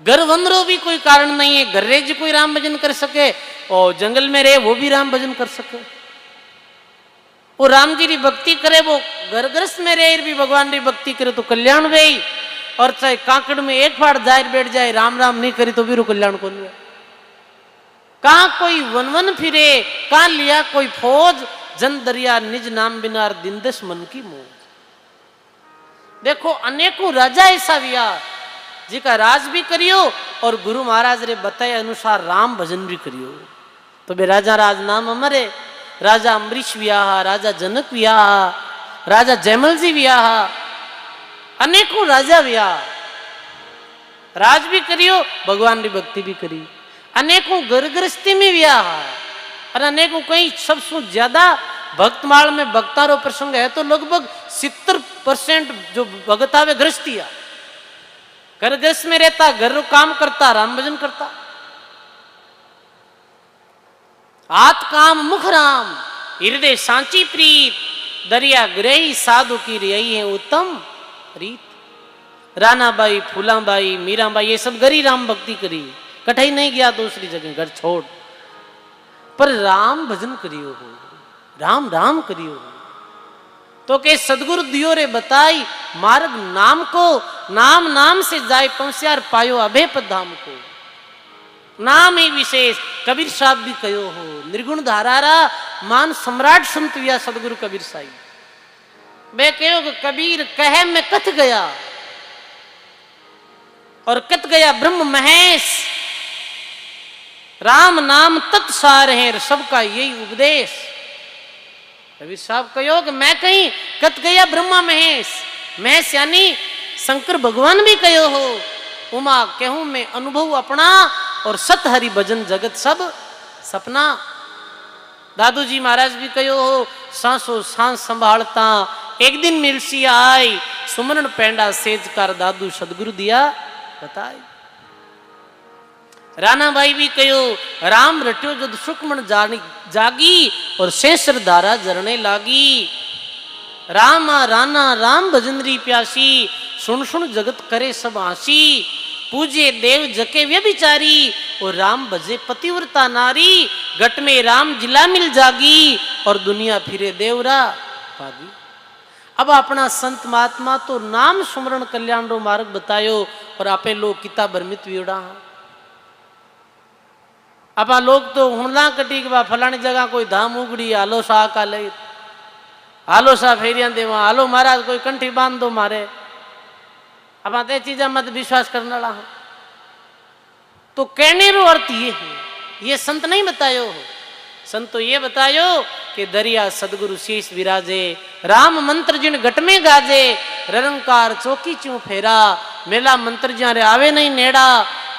गर्वन रो भी कोई कारण नहीं है, गर्रे जी कोई राम भजन कर सके, और जंगल में रहे वो भी राम भजन कर सके। वो राम जी की भक्ति करे, वो घरग्रस्त में रहे भी भगवान की भक्ति करे तो कल्याण वे। और चाहे काकड़ में एक फाड़ जाहिर बैठ जाए राम राम नहीं करी तो भी रो कल्याण कौन हुआ। कहा कोई वन वन फिरे, कहा लिया कोई फौज, जन दरिया निज नाम बिनार दिन दस मन की मौज। देखो अनेकों राजा ऐसा विया जिका राज भी करियो और गुरु महाराज रे बताए अनुसार राम भजन भी करियो। तो बे राजा राज नाम अमरे, राजा अम्बरीश वियाह, राजा जनक वियाह, राजा जयमल जी वियाह, अनेकों राजा वियाह। राज भी करियो भगवान की भक्ति भी करी, अनेकों गर्गृहस्थी में वियाह, और अनेकों कहीं सबसे ज्यादा भक्तमाल में भक्तारो प्रसंग है तो लगभग 70% जो भगत आवे गृहस्थिया, घर गृहस्थ में रहता, घर काम करता, राम भजन करता। हाथ काम मुख राम, हृदय सांची प्रीत, दरिया ग्रही साधु की रही है उत्तम रीत। रानाबाई, फूलाबाई, मीराबाई ये सब गरी राम भक्ति करी, कठई नहीं गया दूसरी जगह घर छोड़, पर राम भजन करियो हो, राम राम करियो हो। तो के सदगुरु दियो रे बताई मार्ग नाम को, नाम नाम से जाय पहुंचार पायो अभय पद धाम को। नाम ही विशेष, कबीर साहब भी कहो हो निर्गुण धारारा मान सम्राट संत विया सदगुरु कबीर साहिब वे कहो कबीर कहे मैं कथ गया और कथ गया ब्रह्म महेश राम नाम तत्सार है सबका यही उपदेश। कबीर साहब कहो कि मैं कहीं कथ गया ब्रह्मा महेश महेश यानी शंकर भगवान भी कहो हो उमा कहूं मैं अनुभव अपना और सत हरि भजन जगत सब सपना। दादू जी महाराज भी कहो हो सांसो सांस संभालता एक दिन मिलसी आई सुमरण पेंडा सेज कर दादू सदगुरु दिया बताई। राणा भाई भी कहो राम रट्यो जद सुखमन जागी और शेषर धारा जरने लागी। रामा राना राम भजनरी प्यासी सुन सुन जगत करे सब आसी। पूजे देव जके व्यभिचारी और राम भजे पतिव्रता नारी। घट में राम जिला मिल जागी और दुनिया फिरे देवरा भागी। अब अपना संत महात्मा तो नाम सुमरण कल्याण रो मार्ग बतायो और आपे लोग किताब भरमित विड़ा अपा लोग तो हुणला कटी के फलानी जगह कोई धाम उगड़ी हालो शाह का ले हालो सा फेरिया देवा हालो महाराज कोई कंठी बांध दो मारे अब ते चीजा मत विश्वास करने वाला हूं तो कहने रो अर्थ ये है ये संत नहीं बतायो हो। संत तो ये बतायो कि दरिया सदगुरु शीश विराजे राम मंत्र जिन घट में गाजे। ररंकार चौकी चू फेरा मेला मंत्र जारे आवे नहीं नेड़ा।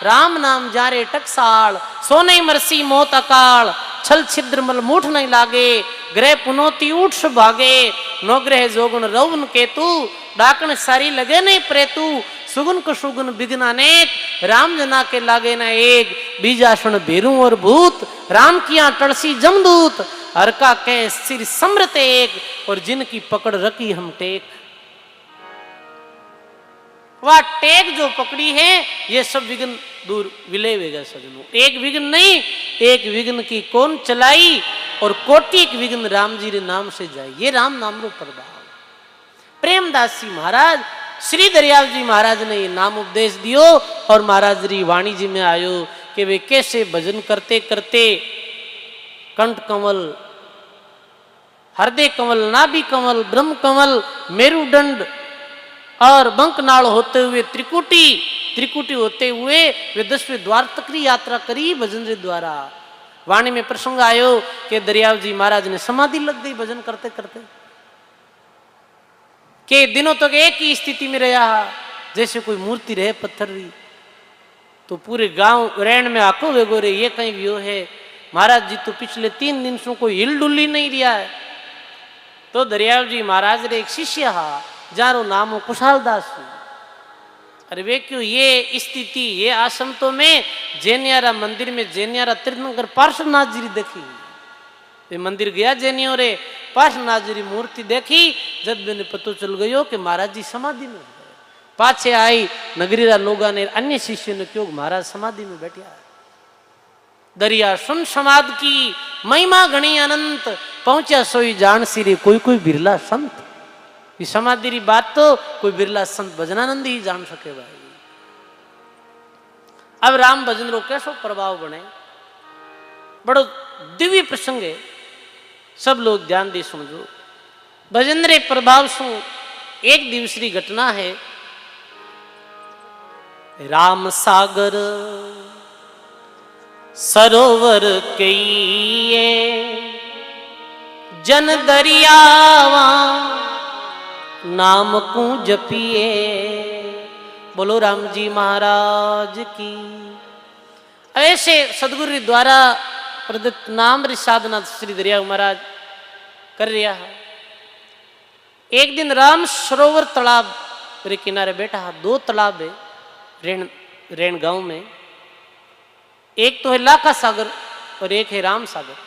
राम नाम जारे टकसाल सो नहीं मरसी मौत अकाल। छल छिद्र मल मूठ नहीं लागे ग्रह पुनोती उठ भागे। नो ग्रह जोगुन रौन केतु डाकन सारी लगे नहीं प्रेतु। सुगुन को सुगुन बिघ्न अनेक राम जना के लागे न एक। बीजासुन भेरू और भूत राम किया टड़सी जमदूत। हर का कह सिर समृत एक और जिनकी पकड़ रखी हम टेक। वह टेक जो पकड़ी है ये सब विघ्न दूर विलेवेगा सजनों। एक विघ्न नहीं एक विघ्न की कौन चलाई और कोटि एक विघ्न राम जी रे नाम से जाए। ये राम नाम रो प्रभाव। प्रेमदास जी महाराज श्री दरियाव जी महाराज ने ये नाम उपदेश दियो और महाराज री वाणी जी में आयो कि वे कैसे भजन करते करते कंठ कमल हृदय कमल नाभि कमल ब्रह्म कमल मेरुदंड और बंकनाल होते हुए त्रिकुटी होते हुए वे 10वें द्वार तक की यात्रा करी भजन रे द्वारा। वाणी में प्रसंग आयो कि दरियाव जी महाराज ने समाधि लग गई भजन करते करते के दिनों तक एक ही स्थिति में रहा जैसे कोई मूर्ति रहे पत्थर री। तो पूरे गांव रैन में आको वे गोरे ये कहीं व्यो है महाराज जी तो पिछले 3 दिन से कोई हिल डुल्ली नहीं रिया है। तो दरियाव जी महाराज रे एक शिष्य हा जारो नाम कुशाल दास। अरे वे क्यों ये स्थिति ये आसमतों में जैनियारा मंदिर में जैनियारा तीर्थंकर पार्श्वनाथ जी देखी। वे मंदिर गया जैनियों रे पार्श्वनाथ जी मूर्ति देखी जब मैंने पतो चल गयो कि महाराज जी समाधि में पाछे आई नगरीरा लोगा ने अन्य शिष्य ने क्यों महाराज समाधि में बैठा है। दरिया सुन समाध की महिमा घनी अनंत पहुंचा सोई जान सिरे कोई कोई बिरला संत। ये समाधि री बात तो कोई बिरला संत भजनानंद ही जान सके भाई। अब राम भजन रो कैसो प्रभाव बने बड़ो दिव्य प्रसंग है सब लोग ध्यान दे सुनजो। भजन रे प्रभाव सु एक दिवसरी घटना है। राम सागर सरोवर कईए जन दरियावा नाम को जपिए। बोलो राम जी महाराज की। ऐसे सदगुरु द्वारा प्रदत्त नाम री साधना श्री दरिया महाराज कर रहा है। एक दिन राम सरोवर तालाब रे किनारे बैठा है। 2 तालाब है रेण गांव में। एक तो है लाखा सागर और एक है राम सागर।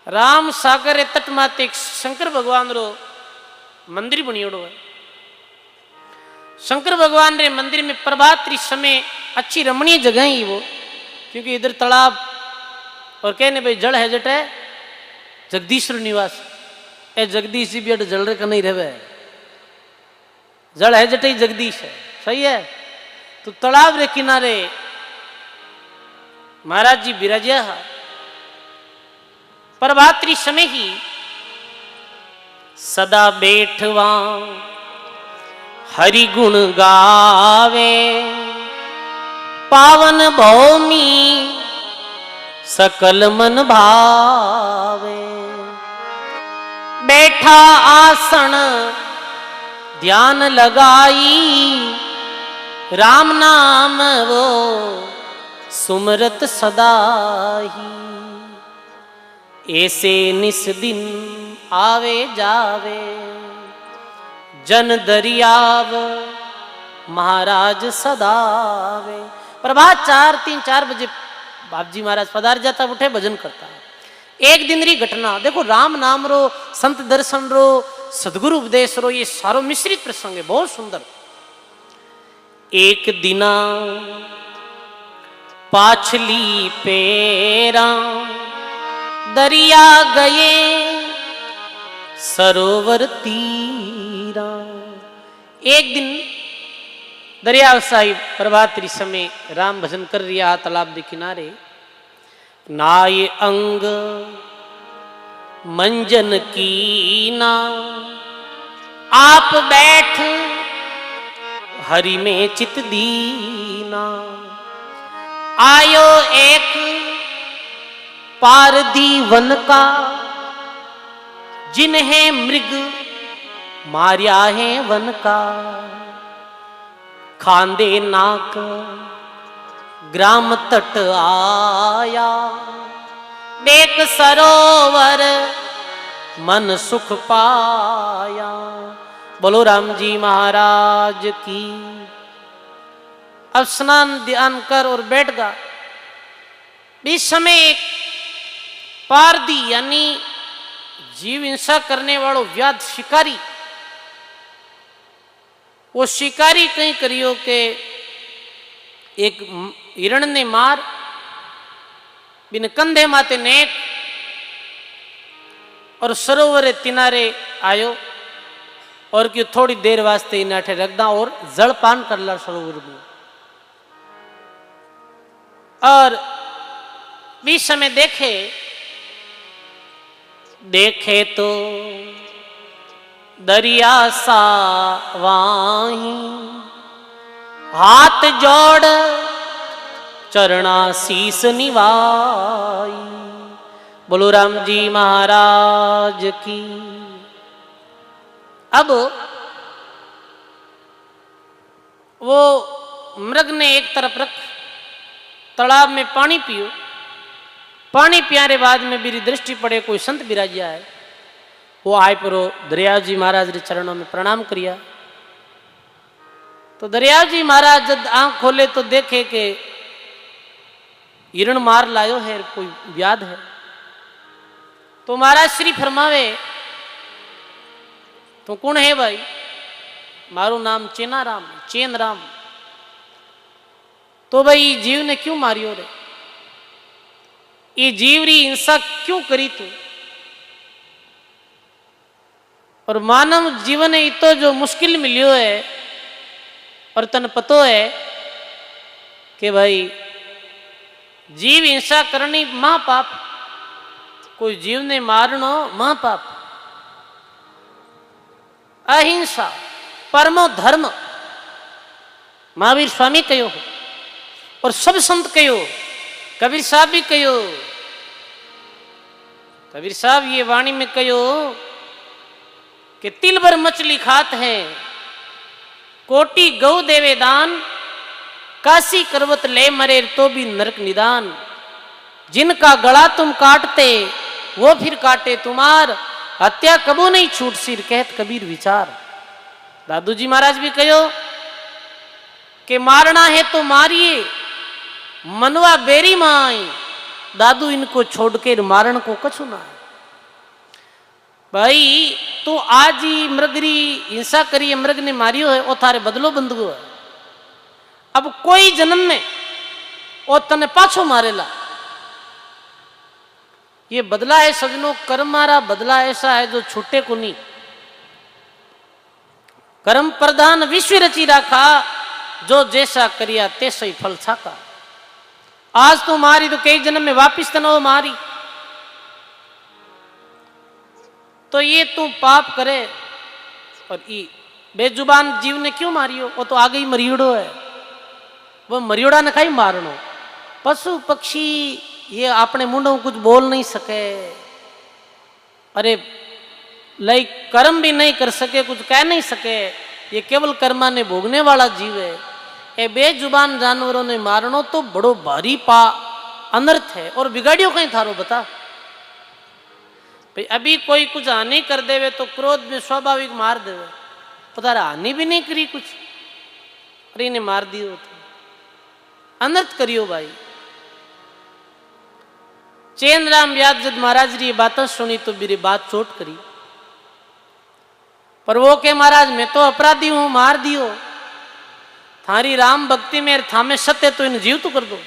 राम सागर रे तट माते एक शंकर भगवान रो मंदिर बनियोड़ो है। शंकर भगवान रे मंदिर में प्रभात री समय अच्छी रमणीय जगह ही वो क्योंकि इधर तालाब और कहने भाई जल है जट है जगदीश्वर निवास ए जगदीश जी भी जल रे का नहीं रहे जल है जट ही जगदीश है सही है। तो तालाब रे किनारे महाराज जी बिराज्या प्रभातरी समय ही सदा बैठवा हरि गुण गावे पावन भौमी सकल मन भावे बैठा आसन ध्यान लगाई राम नाम वो सुमरत सदा ही ऐसे निस दिन आवे जावे जन दरियाव महाराज सदावे। प्रभात 4-3-4 बजे बाबजी महाराज पधार जाता उठे भजन करता। एक दिन री घटना देखो, राम नाम रो संत दर्शन रो सदगुरु उपदेश रो ये सारो मिश्रित प्रसंग है, बहुत सुंदर। एक दिना पाछली पेरा दरिया गए सरोवर तीरा। एक दिन दरिया साहिब प्रभातरी समय राम भजन कर रिया तालाब के किनारे। नाय अंग मंजन कीना आप बैठ हरि में चित दीना। आयो एक पारधी वन का जिन्हें मृग मारिया है वन का। खांदे नाक ग्राम तट आया देख सरोवर मन सुख पाया। बोलो राम जी महाराज की। अब स्नान ध्यान कर और बैठ गा। इस समय एक पारदी यानी जीव हिंसा करने वालों व्याध शिकारी, वो शिकारी कहीं करियो के एक हिरण ने मार बिन कंधे माते नेक और सरोवर किनारे आयो और क्यों थोड़ी देर वास्ते इनाठे रखदा और जलपान कर ला सरोवर में। और बीच समय देखे तो दरिया सा वाही हाथ जोड़ चरणा शीस निवाई। बोलो राम जी महाराज की। अब वो मृग ने एक तरफ रख तालाब में पानी पियो। पानी पियारे बाद में मेरी दृष्टि पड़े कोई संत विराजिया है। वो आए परो दरिया जी महाराज के चरणों में प्रणाम करिया। तो दरिया जी महाराज जब आंख खोले तो देखे कि हिरण मार लायो है, कोई व्याध है। तो महाराज श्री फरमावे तो कौन है भाई? मारू नाम चेनाराम चेन राम। तो भाई जीव ने क्यों मारियो रे? ये जीव री हिंसा क्यों करी तू? और मानव जीवन है तो जो मुश्किल मिलियो है और तन पतो है कि भाई जीव हिंसा करनी महापाप, कोई जीव ने मारनो महापाप। अहिंसा परमो धर्म महावीर स्वामी कहो और सब संत कहो, कबीर साहब भी कहो। कबीर साहब ये वाणी में कहो कि तिल भर मछली खात है कोटि गौ देवे दान, काशी करवत ले मरे तो भी नरक निदान। जिनका गला तुम काटते वो फिर काटे तुम्हार, हत्या कबो नहीं छूट सिर कहत कबीर विचार। दादू जी महाराज भी कहो कि मारना है तो मारिए मनवा बेरी माई, दादू इनको छोड़कर मारण को कछु ना है। भाई तो आज ही मृगरी हिंसा करी, मृग ने मारियो है, वो थारे बदलो बंधुओ है। अब कोई जन्म में वो तने पाछो मारेला। ये बदला है सजनों, कर्म मारा बदला ऐसा है जो छूटे को नहीं। कर्म प्रधान विश्व रची राखा, जो जैसा करिया तैसा ही फल छाका। आज तू मारी तो कई जन्म में वापिस तनो मारी। तो ये तू पाप करे और ये बेजुबान जीव ने क्यों मारियो? वो तो आगे ही मरियोड़ो है, वो मरियोड़ा ने कहीं मारनो। पशु पक्षी ये अपने मुंडों कुछ बोल नहीं सके, अरे लाइक कर्म भी नहीं कर सके, कुछ कह नहीं सके, ये केवल कर्मा ने भोगने वाला जीव है। ये बेजुबान जानवरों ने मारनो तो बड़ो भारी पा अनर्थ है। और बिगाड़ियो कहीं थारो बता भाई, अभी कोई कुछ हानि कर देवे तो क्रोध में स्वाभाविक मार देवे, पता रहा हानि भी नहीं करी कुछ, अरे इन्हें मार दियो तो अनर्थ करियो भाई। चैन राम व्यास जब महाराज री बातें सुनी तो मेरी बात चोट करी, पर वो के महाराज मैं तो अपराधी हूं, मार दियो, थारी राम भक्ति में थामे सत्य तो इन जीव तो कर दो।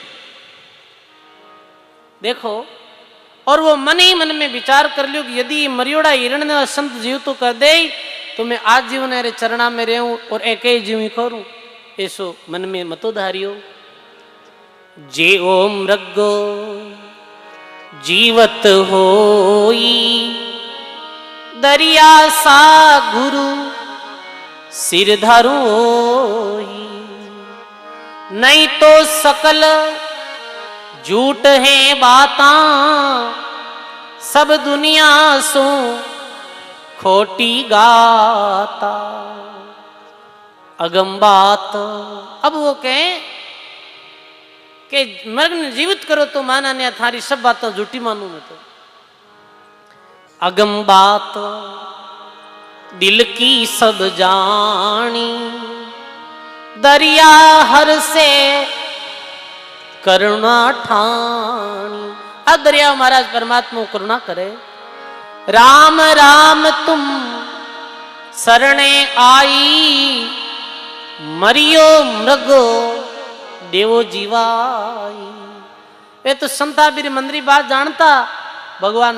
देखो, और वो मन ही मन में विचार कर लियो कि यदि मरियोड़ा हिरण ने संत जीव तो कर दे तो मैं आज जीवन रे चरणा में रहूं और एक ही जीव ही करूं, ऐसो मन में मतो धारियो। जे ओम मृगो जीवत होई, दरिया सा गुरु सिर धरोई, नहीं तो सकल झूठ है बाता, सब दुनिया सो खोटी गाता। अगम बात, अब वो कहें कि मृग ने जीवित करो तो माना नहीं, थारी सब बातें झूठी मानू मैं तो। अगम बात दिल की सब जानी, दरिया हर से करुणा ठानी। अब दरिया महाराज परमात्मा करुणा करे, राम राम तुम शरणे आई, मरियो मृगो देवो जीवाई। वे तो संता बीर मंदिरी बात जानता, भगवान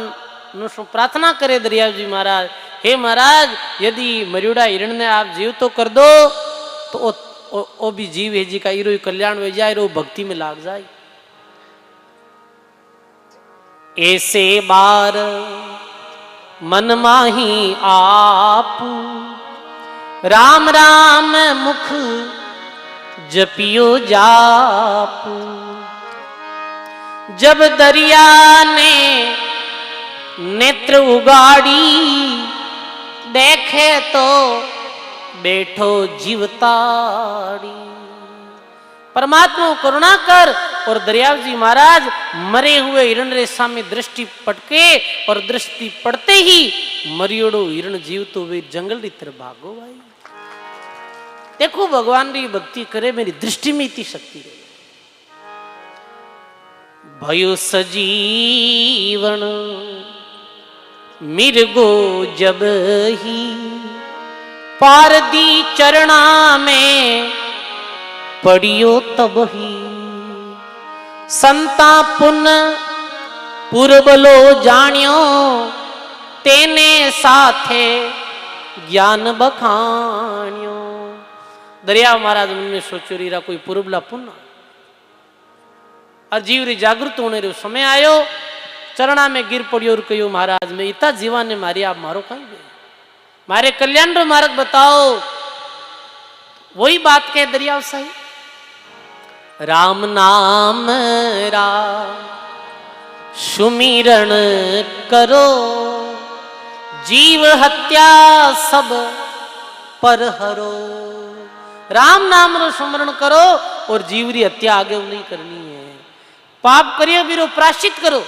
नु प्रार्थना करे दरिया जी महाराज, हे महाराज यदि मरियोड़ा हिरण ने आप जीव तो कर दो तो ओ भी जीव है जी का इरो कल्याण हो जाए, रो भक्ति में लाग जाए। ऐसे बार मन माही आप, राम राम मुख जपियो जापू। जब दरिया ने नेत्र उगाड़ी, देखे तो बैठो जीवताड़ी। परमात्मा करुणा कर, और दरियाव जी महाराज मरे हुए हिरण रे सामने दृष्टि पटके, और दृष्टि पड़ते ही मरियोड़ो हिरण जीव तो वे जंगल की तरफ भागो भाई। देखो भगवान री भक्ति करे, मेरी दृष्टि में इतनी शक्ति है। भयो सजीवन मिर्गो जब ही, पार दी चरणा में पड़ियो तब ही। संता पुन पुरबलो जानियो, तेने साथे ज्ञान बखानियो। दरिया महाराज मन में सोचो रीरा कोई पुरबला पुन अजीव री जागृत होने रो समय आयो, चरणा में गिर पड़ियो और कहो महाराज मैं इतना जीवा ने मारी, आप मारो कहीं गए, मारे कल्याण रो मार्ग बताओ। वही बात कहे दरिया सही, राम नाम रा सुमिरण करो, जीव हत्या सब पर हरो। राम नाम रो सुमरण करो और जीव री हत्या आगे नहीं करनी है। पाप करियो बीरो प्राश्चित करो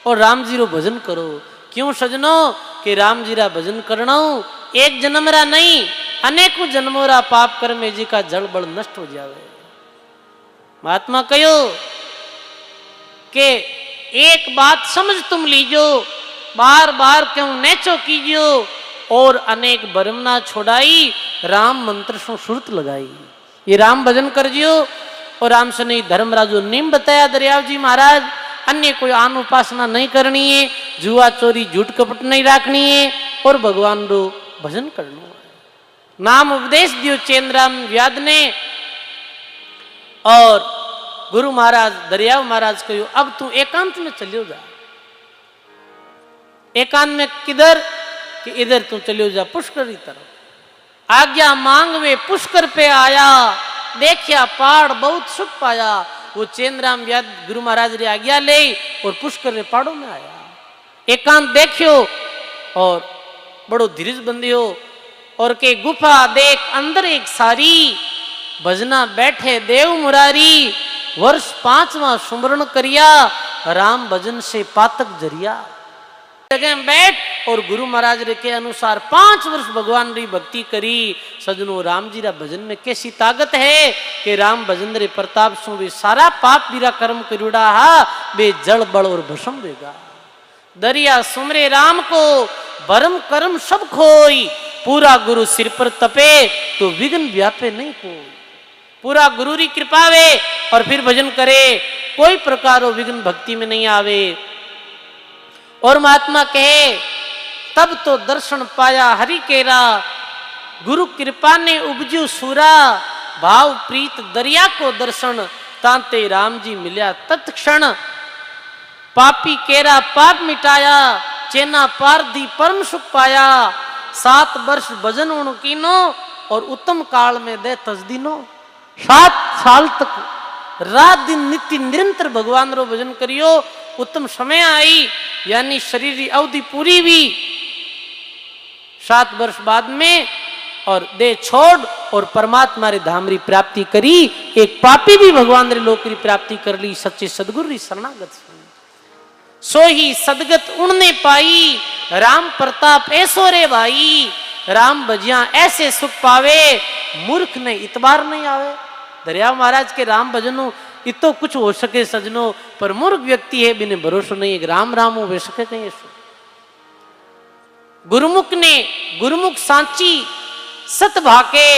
और राम जी रो भजन करो। क्यों सजनो कि राम जी रा भजन करना एक जन्म रा नहीं, अनेकों जन्मों रा पाप कर्म जी का जड़ बड़ नष्ट हो जावे। महात्मा कहो कि एक बात समझ तुम लीजो, बार बार क्यों नेचो कीजियो, और अनेक बरम ना छोड़ाई, राम मंत्र सो सुरत लगाई। ये राम भजन कर जियो, और राम से नहीं धर्मराजो नियम बताया दरियाव जी महाराज, अन्य कोई आन उपासना नहीं करनी है, जुआ चोरी झूठ कपट नहीं रखनी है, और भगवान रो भजन करना है। नाम उपदेश दियो चैन राम व्याद ने, और गुरु महाराज दरियाव महाराज कहो अब तू एकांत में चलियो जा। एकांत में किधर कि इधर तू चलियो जा पुष्कर की तरफ। आज्ञा मांग वे पुष्कर पे आया, देखिया पहाड़ बहुत सुख पाया। वो चेंद्राम व्याद गुरु महाराज रे आज्ञा ले और पुष्कर रे पहाड़ों में आया। एकांत देखियो और बड़ो धीरज बंदियो और के गुफा देख अंदर एक सारी भजना बैठे देव मुरारी। वर्ष 5वां सुमरण करिया, राम भजन से पातक जरिया। जगह बैठ और गुरु महाराज रे के अनुसार 5 वर्ष भगवान री भक्ति करी। सजनो राम जी रा भजन में कैसी ताकत है कि राम भजन रे प्रताप सु वे सारा पाप बीरा कर्म करुड़ा हा बे जड़ बड़ और भस्म देगा। दरिया सुमरे राम को भरम कर्म सब खोई। पूरा गुरु सिर पर तपे तो विघ्न व्यापे नहीं कोई। पूरा गुरु री कृपा वे और फिर भजन करे कोई प्रकारो विघ्न भक्ति में नहीं आवे। और महात्मा कहे तब तो दर्शन पाया हरि केरा, गुरु कृपा ने उपजू सूरा। भाव प्रीत दरिया को दर्शन, तांते राम जी मिल्या तत्क्षण। पापी केरा पाप मिटाया, चेना पार दी परम सुख पाया। 7 वर्ष भजन उनकीनो और उत्तम काल में दे तजदीनो। 7 साल तक रात दिन नित्य निरंतर भगवान रो भजन करियो। उत्तम समय आई यानी शरीर की अवधि पूरी हुई 7 वर्ष बाद में और दे छोड़ और परमात्मा रे धाम री प्राप्ति करी। एक पापी भी भगवान रे लोक री प्राप्ति कर ली। सच्चे सदगुरु री शरणागत सो ही सदगत उनने पाई। राम प्रताप ऐसो रे भाई, राम भजिया ऐसे सुख पावे। मूर्ख ने इतबार नहीं आवे। दरियाव महाराज के राम भजनो इतो कुछ हो सके सजनो, पर मूर्ख व्यक्ति है बिने भरोसा नहीं है राम राम हो सके कहीं ऐसा। गुरुमुख ने गुरुमुख सांची सत भाके,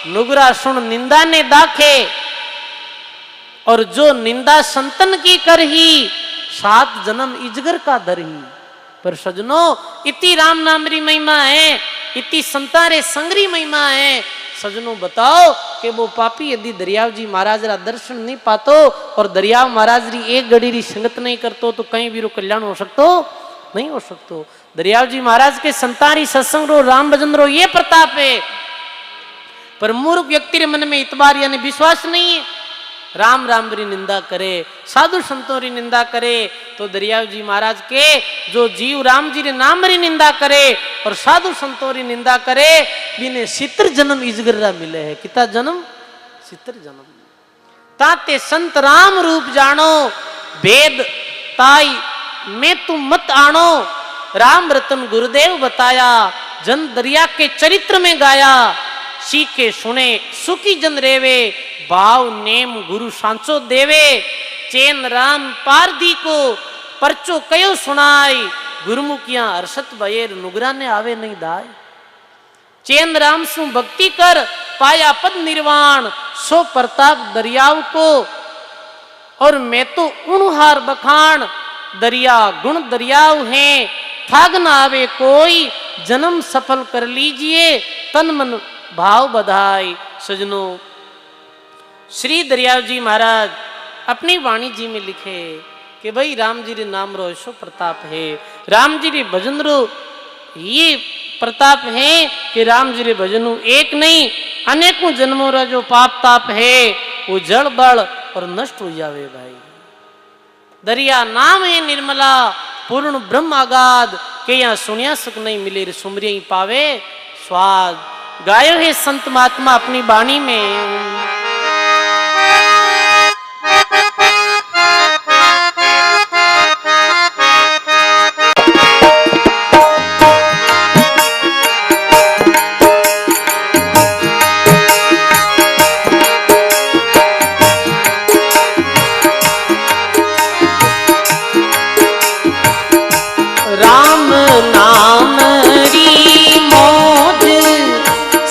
नुगरा सुन निंदा ने दाखे। और जो निंदा संतन की करही, 7 जन्म इजगर का दरही। पर सजनो इतनी राम नाम री महिमा है, इतनी संतारे संगरी महिमा है। सजनों बताओ कि वो पापी यदि दरियाव जी महाराज रा दर्शन नहीं पातो और दरियाव महाराज री एक घड़ी री संगत नहीं करतो तो कहीं भी रो कल्याण हो सकतो नहीं हो सकतो। दरियाव जी महाराज के संतारी सत्संग रो राम भजन रो ये प्रताप है। पर मूर्ख व्यक्ति रे मन में इतबार यानी विश्वास नहीं है। राम राम री निंदा करे, साधु संतों री निंदा करे। तो दरियाव जी महाराज के जो जीव राम जी रे नाम री निंदा करे और साधु संतों री निंदा करे बिने 70 जन्म इजगर्रा मिले है। कितना जन्म? 70 जन्म। ताते संत राम रूप जानो, वेद ताई में तुम मत आनो। राम रतन गुरुदेव बताया, जन दरिया के चरित्र में गाया। सीखे सुने सुखी जन रेवे, भाव नेम गुरु सांचो देवे। चेन राम पारदी को परचो कयो सुनाई, गुरुमुखिया हर्षत भयेर नुगरा ने आवे नहीं दाय। चेन राम सु भक्ति कर पाया पद निर्वाण, सो प्रताप दरियाव को और मैं तो उनहार बखान। दरिया गुण दरियाव है, थाग न आवे कोई। जन्म सफल कर लीजिए, तन मन भाव बधाई। सजनों श्री दरियाव जी महाराज अपनी वाणी जी में लिखे कि भाई राम जी रे नाम रो ऐसो प्रताप है। राम जी रे भजन रो ये प्रताप है कि राम जी रे भजन एक नहीं अनेकों जन्मों रा जो पाप ताप है वो जड़ बड़ और नष्ट हो जावे। भाई दरिया नाम है निर्मला, पूर्ण ब्रह्म आगाध के यहाँ सुनिया सुख नहीं मिले रे सुमरिया ही पावे स्वाद। गायो है संत महात्मा अपनी वाणी में।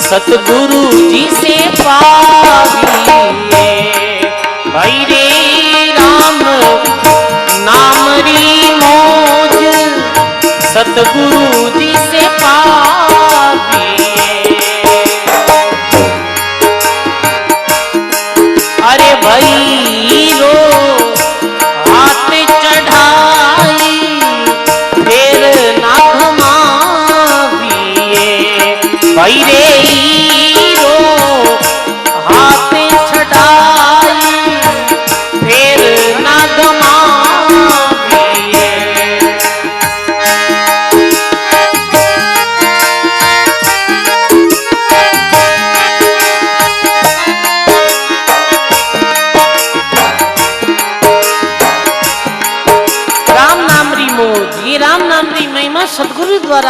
सतगुरु जी से पाविए भाई रे राम नाम री मौज। सतगुरु जी से पाविए। अरे भाई रो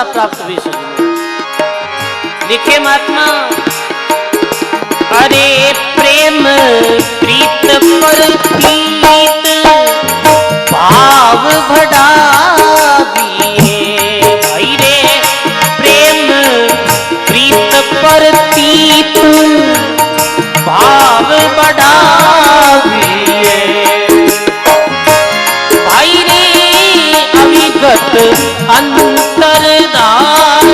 द्वारा प्राप्त हुई सदगुरु। लिखे महात्मा, अरे प्रेम प्रीत पर प्रीत भाव बढ़ाविए। भाई रे प्रेम प्रीत पर प्रीत भाव बढ़ाविए। भाई रे अविगत अंतरदार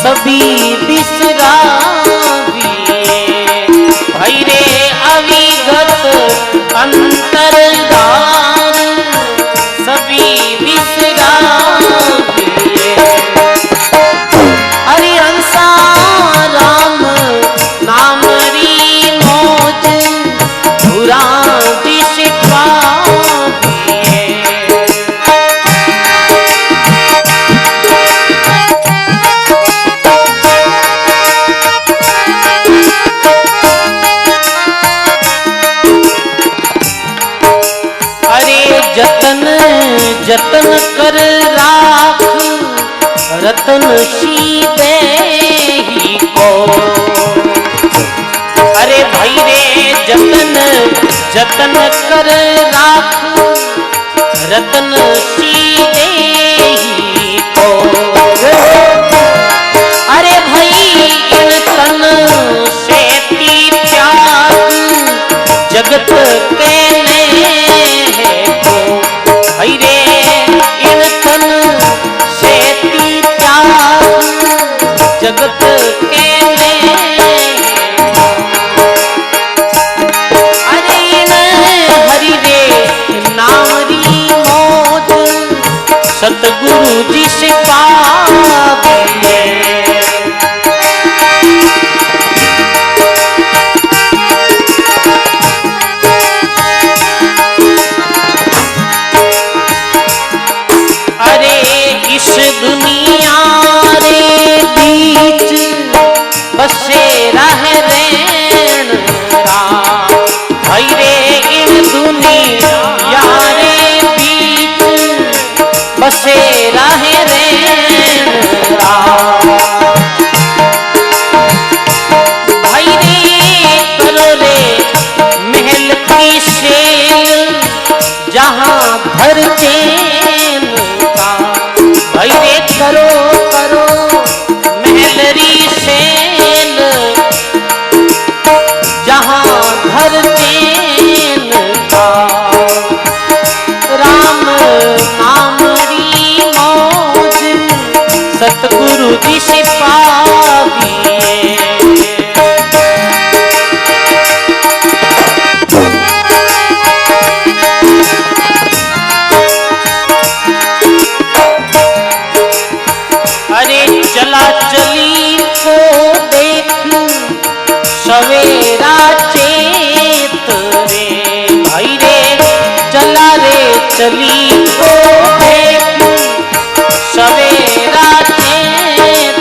सभी बिसराविए। भाई रे अविगत अंतरदार सभी बिसराविए। हरि हंसा राम नाम री मौज बुरा दिश पाविए। जतन जतन कर राख रतन सीधे ही को। अरे भाई रे जतन जतन कर राख रतन सीधे ही को। अरे भाई इन तन से त्याग जगत के भाई रे इन तन से त्याग जगत के ले। अरे इन हरि रे नाम री मौज सतगुरु जी से पाविए। इस दुनिया रे बीच बसे रह रैन राम। भाई रे इन दुनिया रे बीच बसे रह रैन राम। भाई रे करो रे महल की सेल जहां भर चैन का। भाई रे करो करो महलरी सेल जहां घर चैन का। राम नाम री मौज सतगुरु जी से पाविए। चला चली को देख सवेरा चेत रे। भाई रे चला रे चली को देख सवेरा चेत।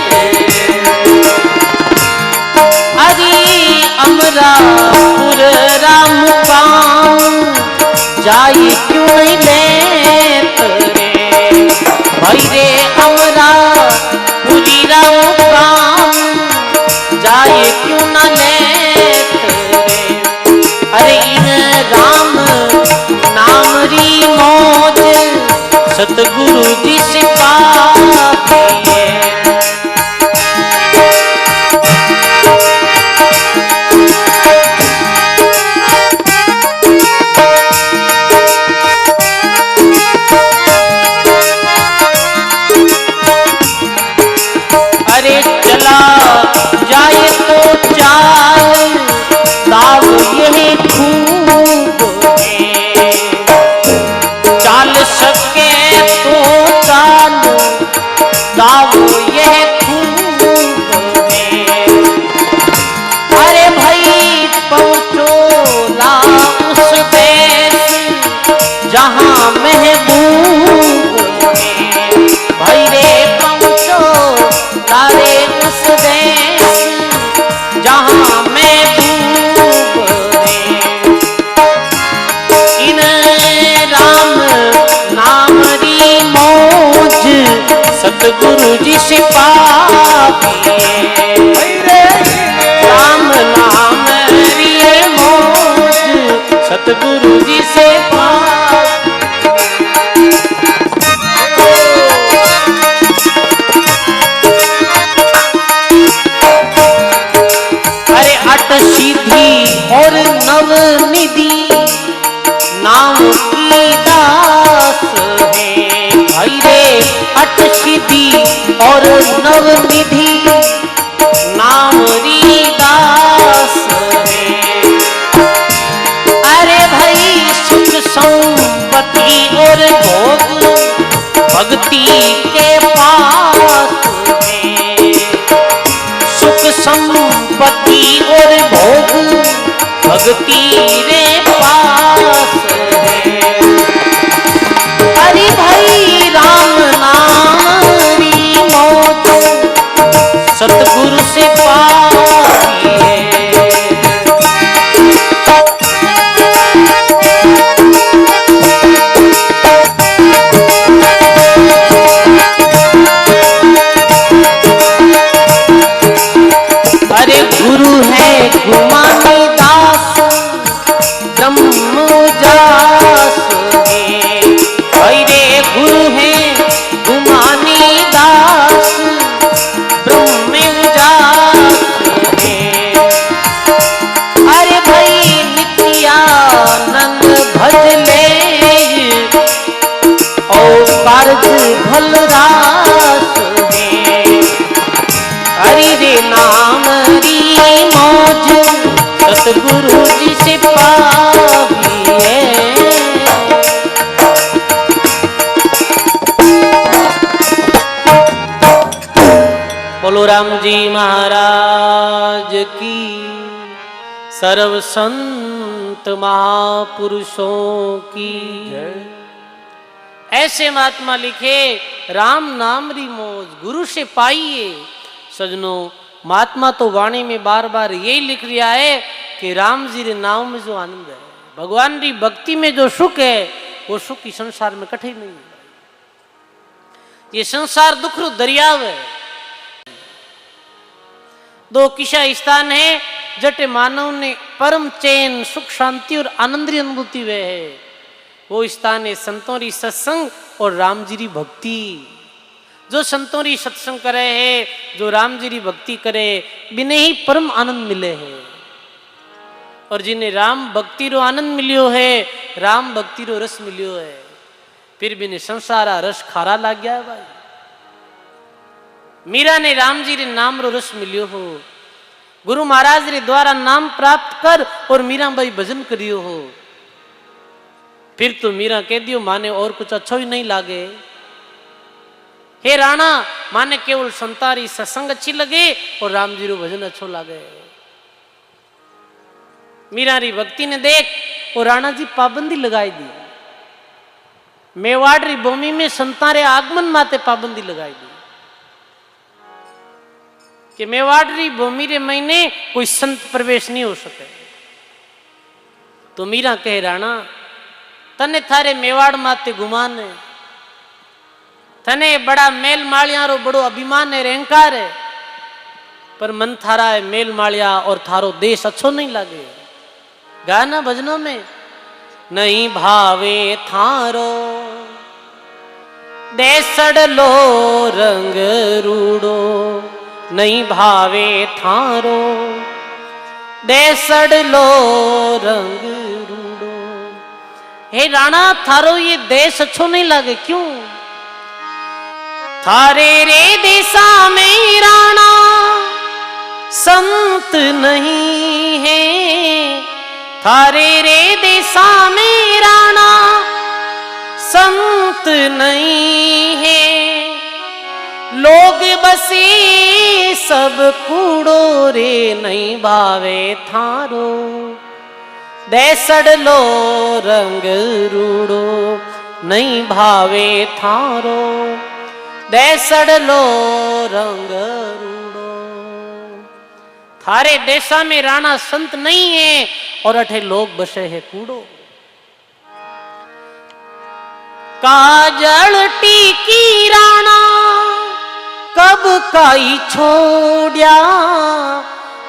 अरे अमरापुर राम पाऊं जाई क्यों नहीं लेत रे। भाई रे अमरा पूरी राम काम जाए क्यों न लेत रे। अरे इन राम नाम री मौज सतगुरु जी से पाविए। अरे चला जाए तो चाल दाव यही खूब है। चाल सके तो चाल दाव यह खूब है। अरे भाई पहुंचो ला उस देश जहां महबूब है। भाई रे पहुंचो तारे उस देश जहां महबूब है। इन राम नाम री मौज सतगुरु जी से पाइए, राम नाम री मौज सतगुरु जी से पाइए। अरे अट सीधी और नव निधि नाम की दास है भाई रे, अट सीधी और नव निधि नाम री दास है। अरे भाई सुख संपत्ति और भोग भक्ति के पास है, सुख संपत्ति और भोग भक्ति रे पास है। अरे भाई राम नाम री मौज सतगुरु से पाइए। अरे गुरु है गुमानी दास ब्रह्म जास है, अरे गुरु है गुमानी दास ब्रह्म जास है। अरे भाई नित्यानंद भज ले और कारज भल रास है। हरि रे नाम री मौज सतगुरु जी से पाइए। बोलो राम जी महाराज की, सर्व संत महापुरुषों की ऐसे महात्मा लिखे राम नाम री मौज गुरु से पाइए। सजनों, महात्मा तो वाणी में बार बार यही लिख रिया है कि राम जी रे नाम में जो आनंद है, भगवान की भक्ति में जो सुख है, वो सुख इस संसार में कठिन नहीं है। ये संसार दुख रू दरियाव है। दो किसा स्थान है जटे मानव ने परम चैन सुख शांति और आनंद की अनुभूति वे है। वो स्थान है संतों री सत्संग और राम जी री भक्ति। जो संतों री सत्संग करे है, जो राम जी री भक्ति करे, बिने ही परम आनंद मिले है। और जिन्हें राम भक्ति रो आनंद मिलियो है, राम भक्ति रो रस मिलियो है, फिर बिने संसारा रस खारा लाग गया है भाई। मीरा ने राम जी रे नाम रो रस मिलियो हो, गुरु महाराज रे द्वारा नाम प्राप्त कर और मीरा भाई भजन करियो हो, फिर तो मीरा कह दियो माने और कुछ अच्छा ही नहीं लागे। हे राणा, माने केवल संतारी सत्संग अच्छी लगे और राम जी रो भजन अच्छो लागे। मीरा री भक्ति ने देख और राणा जी पाबंदी लगाई दी। मेवाड़ री भूमि में संतारे आगमन माते पाबंदी लगाई दी कि मेवाड़ री भूमि रे महीने कोई संत प्रवेश नहीं हो सके। तो मीरा कहे राणा, तने थारे मेवाड़ माते गुमान है, तने बड़ा मेल मालिया रो बड़ो अभिमान है, अहंकार है, पर मन थारा है मेल मालिया और थारो देश अच्छो नहीं लागे। गाना भजनों में नहीं भावे थारो देसड़ लो रंग रूड़ो, नहीं भावे थारो देसड़ लो रंग रूड़ो। हे राणा, थारो ये देश अच्छो नहीं लागे, क्यों? थारे रे देशा में राणा संत नहीं है, थारे रे देशा में राणा संत नहीं है। लोग बसे सब कूड़ो रे, नहीं भावे थारो देसड़ लो रंग रूड़ो, नहीं भावे थारो देसड़ लो रंग रूड़ो। थारे देशा में राणा संत नहीं है और अठे लोग बसे है कूड़ो। काजल टीकी राणा कब काई छोड़या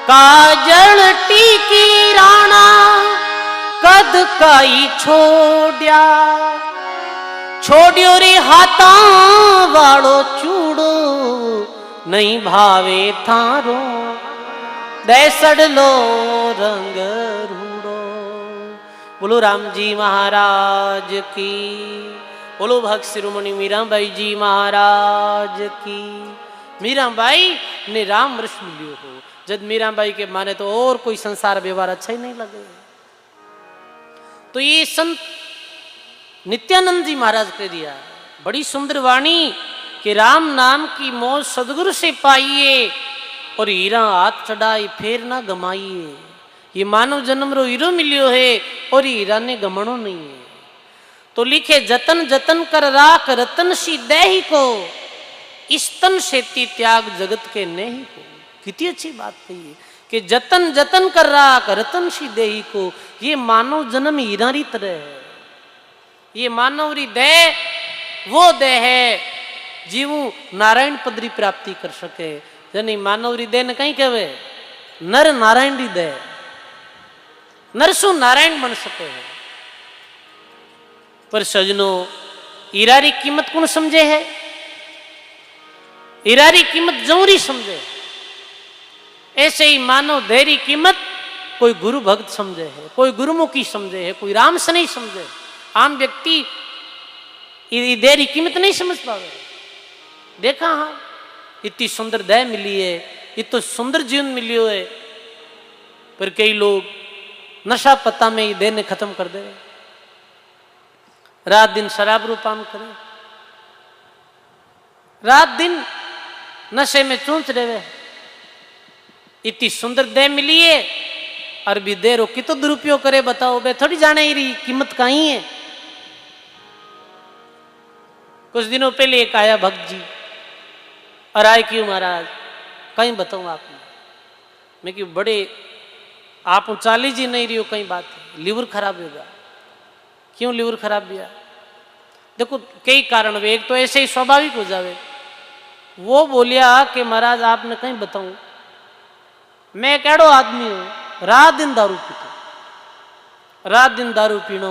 काजल टीकी राणा कद काई छोड़या छोड़ियो रे हाथा वालो चूड़ो नहीं भावे थारो दैसड़ लो रंग रूड़ो। बोलो राम जी महाराज की, बोलो भक्त शिरोमणि मीराबाई जी महाराज की। मीराबाई ने राम रस मिलियो हो, जब मीराबाई के माने तो और कोई संसार व्यवहार अच्छा ही नहीं लगे। तो ये संत नित्यानंद जी महाराज कह दिया, बड़ी सुंदर वाणी कि राम नाम की मौज सदगुरु से पाइए और हीरा हाथ चढ़ाई फिर ना गमाइए। ये मानव जन्म रो हीरो मिलियो है और हीरा ने गमणो नहीं है। तो लिखे जतन जतन कर राख रतन सी देही को स्तन सेती त्याग जगत के नहीं को। कितनी अच्छी बात कही है कि जतन जतन कर राख रतन सी देही को। ये मानव जन्म हीरा री तरह है। ये मानव री देह वो देह है जीवू नारायण पदरी प्राप्ति कर सके। यानी मानव री देह ने कहीं कहवे नर नारायण री देह, नरसु नारायण बन सके। पर सजनो हीरा री कीमत कौन समझे है? हीरा री कीमत जौरी समझे। ऐसे ही मानव देह री कीमत कोई गुरु भक्त समझे है, कोई गुरुमुखी समझे है, कोई राम से नहीं समझे। आम व्यक्ति देह री कीमत नहीं समझ पावे। देखा हाँ, इतनी सुंदर देह मिली है, इतना सुंदर जीवन मिलियो है, पर कई लोग नशा पता में ही देह ने खत्म कर दे। रात दिन शराब रूपान करे, रात दिन नशे में चूंच रहे। इतनी सुंदर देह मिली है और भी देर हो कितो दुरुपयोग करे बताओ। बे थोड़ी जाने रही कीमत कहीं है। कुछ दिनों पहले एक आया भक्त जी और आए क्यों महाराज कहीं बताऊं आपने। मैं क्यों बड़े आप चाली जी नहीं रही हो, कहीं बात है लीवर खराब होगा। क्यों लीवर खराब हुआ? देखो कई कारण हुए, एक तो ऐसे ही स्वाभाविक हो जावे। वो बोलिया कि महाराज आपने कहीं बताऊं, मैं केड़ो आदमी हूं रात दिन दारू पीता, रात दिन दारू पीना,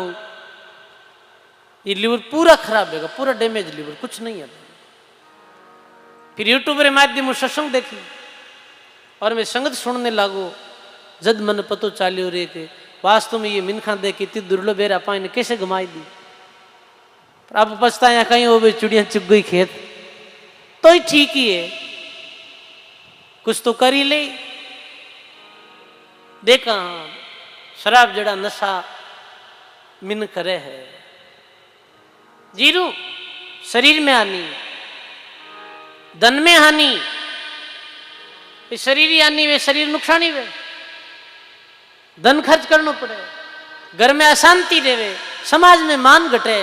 ये लीवर पूरा खराब होगा, पूरा डैमेज लीवर, कुछ नहीं है। फिर यूट्यूब के माध्यम से सत्संग देखी और मैं संगत सुनने लागो। जद मन पतो चालियो रे के वास्तव में ये मिनखा देख इतनी दुर्लभ है, अपा ने कैसे गमाई दी। अब पछताया कहीं हो चुड़िया चुग गई खेत, तो ही ठीक ही है, कुछ तो कर ही ले। देखा शराब जड़ा नशा मिन करे है, जीरू शरीर में हानि, धन में हानि, शरीर ही हानि वे, शरीर नुकसान ही वे। धन खर्च करना पड़े, घर में अशांति देवे, समाज में मान घटे,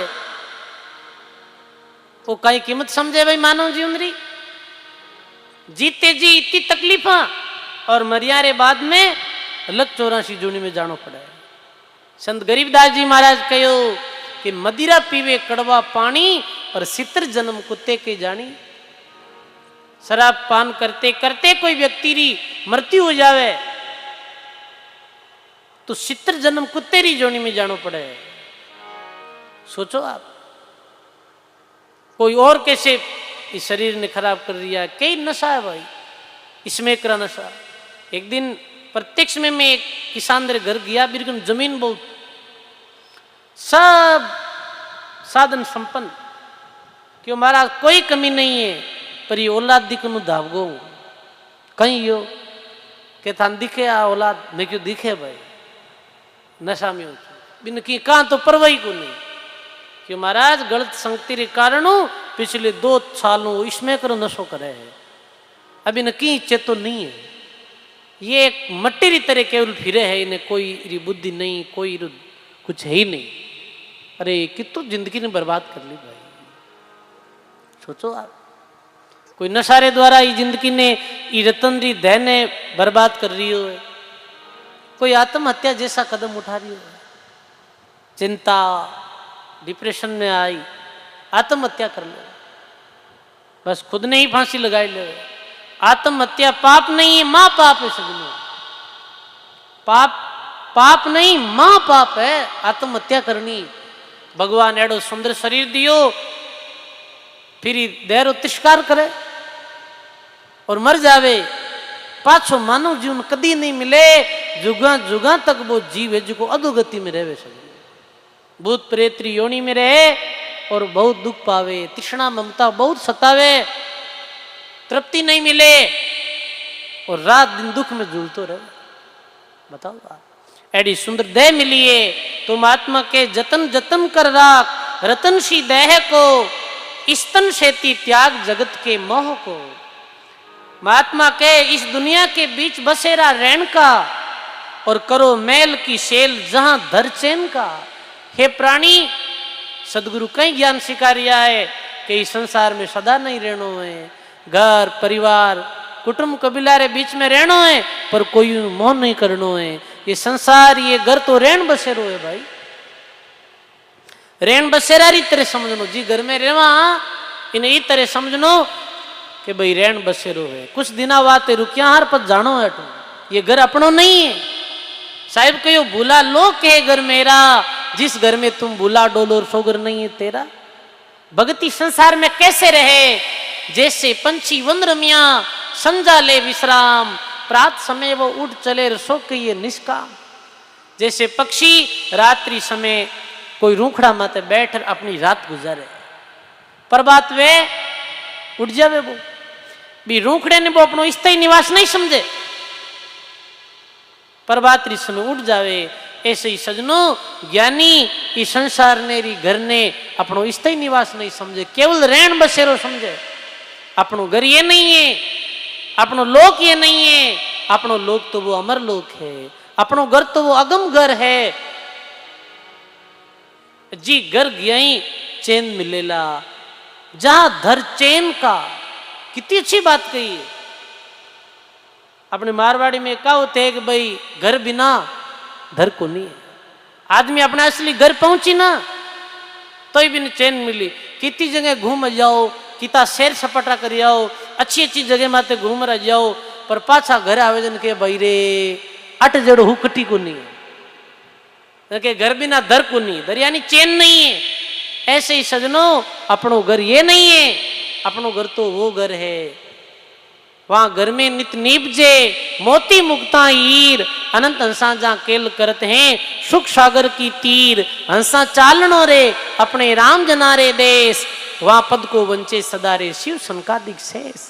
वो कई कीमत समझे भाई मानव जीवन री। जीते जी इतनी तकलीफा और मरियारे बाद में अलग 84 जूनी में जानो पड़े। संत गरीबदास जी महाराज कहो कि मदिरा पीवे कड़वा पानी और सितर जन्म कुत्ते के जानी। शराब पान करते करते कोई व्यक्ति री मृत्यु हो जावे तो सितर जन्म कुत्ते री जोनी में जानो पड़े। सोचो आप, कोई और कैसे इस शरीर ने खराब कर दिया। कई नशा है भाई, इसमें करा नशा। एक दिन प्रत्यक्ष में मैं एक किसान के घर गया, बिल्कुल जमीन बहुत, सब साधन संपन्न, क्यों महाराज कोई कमी नहीं है, पर ये औलाद दिख नु धावगो कहीं यो के थान दिखे आ औलाद में क्यों दिखे भाई, नशा में हो बिन की कहाँ तो परवाही को नहीं। क्यों महाराज गलत संगति के कारण पिछले 2 सालों इसमें करो नशो करे है, अभी न की चेतो नहीं है। ये एक मट्टी री तरह केवल फिरे है, इन्हें कोई री बुद्धि नहीं, कोई कुछ है ही नहीं। अरे कितो जिंदगी ने बर्बाद कर ली भाई। सोचो आप, कोई नशारे द्वारा ये जिंदगी ने ये रतन री दह ने बर्बाद कर रही हो, कोई आत्महत्या जैसा कदम उठा रही हो, चिंता डिप्रेशन में आई आत्महत्या कर लो। बस खुद ने ही फांसी लगाई ले। आत्महत्या पाप नहीं है, मां पाप है सजनों। पाप पाप नहीं, मां पाप है आत्महत्या करनी। भगवान एडो सुंदर शरीर दियो, फिर देरो तिरस्कार करे और मर जावे। पाछो मानव जीवन कदी नहीं मिले। जुगा जुगा तक वो जीव है जो अधोगति में रहे सके, भूत प्रेत योनि में रहे और बहुत दुख पावे, तृष्णा ममता बहुत सतावे, तृप्ति नहीं मिले और रात दिन दुख में झूलतो रहे। बताओ एडी सुंदर देह मिलिए, तुम आत्मा के जतन जतन कर राख, रतन सी देह को स्तन सेती त्याग जगत के मोह को। महात्मा के इस दुनिया के बीच बसेरा रहन का और करो मैल की सेल जहां धर चैन का। हे प्राणी, सदगुरु कई ज्ञान सिखारिया है कि इस संसार में सदा नहीं रहनो है। घर परिवार कुटुंब कबीला रे बीच में रहनो है, पर कोई मोह नहीं करनो है। ये संसार ये घर तो रहन बसेरो है भाई, रहन बसेरा री तरह समझनो। जी घर में रहवा इन्हें ई तरह समझनो कि भाई रहन बसेरो है। कुछ दिना वाते रुकिया हार पर जानो है, ये घर अपनो नहीं है। साहिब कहो भूला लो के घर मेरा, जिस घर में तुम भूला डोलो सो घर नहीं है तेरा। भगती संसार में कैसे रहे, जैसे पंछी वन रमिया संजा ले विश्राम, प्रात समय वो उठ चले रसो के ये निष्काम। जैसे पक्षी रात्रि समय कोई रूखड़ा माते बैठ अपनी रात गुजारे, प्रभात वे उठ जावे। वो भी रूखड़े ने वो अपनो स्थायी निवास नहीं समझे, प्रभात समय उठ जावे। ऐसे ही सजनो ज्ञानी इस संसार ने री घर ने अपनो स्थायी निवास नहीं समझे, केवल रहन बसेरो समझे। अपनो घर ये नहीं है, अपनो लोक ये नहीं है, अपनो लोक तो वो अमर लोक है, अपनो घर तो वो अगम घर है। जी घर गया ही चैन मिलेला, जहां धर चैन का। कितनी अच्छी बात कही है। अपने मारवाड़ी में क्या होते है कि भाई घर बिना घर को नहीं है। आदमी अपने असली घर पहुंची ना तो ही बिन चैन मिली। कितनी जगह घूम जाओ, किता सैर सपाटा कर जाओ, अच्छी अच्छी जगह माते घूम रह जाओ, पर पाछा घर आवेदन के भाई रे अट जड़ो हुकटी को नहीं है, के घर बिना दर को नहीं, दर यानी चैन नहीं है। ऐसे ही सजनो अपनो घर ये नहीं है, अपनो घर तो वो घर है। वहां घर में नित निपजे मोती मुक्ता हीर, अनंत हंसा जहां केल करत हैं सुख सागर की तीर। हंसा चालनो रे अपने राम जनारे देश, वहां पद को वंचे सदा रे शिव संकादिक शेष।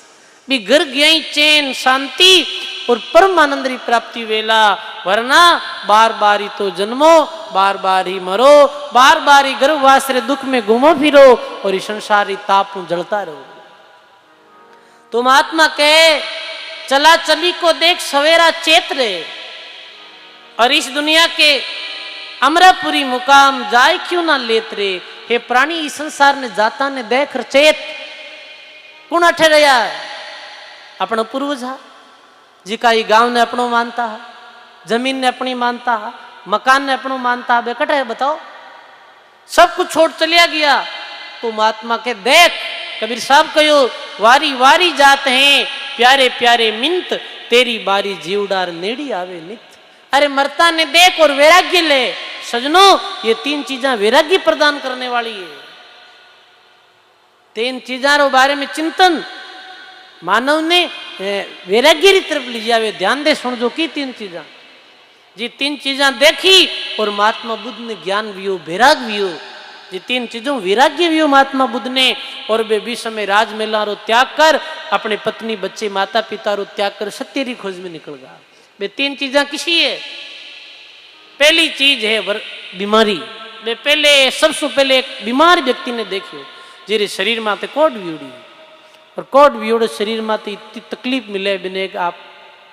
भी घर गया चैन शांति और परमानंद री प्राप्ति वेला, वरना बार बार ही तो जन्मो, बार बार ही मरो, बार बार ही गर्भवास रे दुख में घूमो फिरो और इस संसारी ताप में जलता रहो। तुम आत्मा के चला चली को देख सवेरा चेत रे, और इस दुनिया के अमरापुरी मुकाम जाए क्यों ना लेत रे। हे प्राणी, इस संसार ने जाता ने देख चेत। कौन अठे रहा है? अपना पूर्वज है, जिका ये गांव ने अपनो मानता है, जमीन ने अपनी मानता है, मकान ने अपनो मानता है। बेकट है बताओ, सब कुछ छोड़ चलिया गया। तुम आत्मा के देख, कबीर साहब कहो वारी वारी जात हैं प्यारे प्यारे मिंत, तेरी बारी जीवडार नेड़ी आवे नित। अरे मरता ने देख और वैराग्य ले। सजनो ये तीन चीजा वैराग्य प्रदान करने वाली है। तीन चीजा रो बारे में चिंतन मानव ने वैराग्य की तरफ ले जावे। ध्यान दे सुन जो की तीन चीजा, जी तीन चीजा देखी और महात्मा बुद्ध ने ज्ञान वियो वैराग वियो। जी तीन चीजों वैराग्य वियो महात्मा बुद्ध ने, और वे विश्व में राजमहला रो त्याग कर अपने पत्नी बच्चे माता पिता रो त्याग कर सत्य री खोज में निकल गया। वे तीन चीजा किसी है। पहली चीज है बीमारी। वे पहले सबसे पहले एक बीमार व्यक्ति ने देखियो जेरे शरीर माते कोड वियोड़ी, और कोड वियोड़े शरीर माते इतनी तकलीफ मिले बिने आप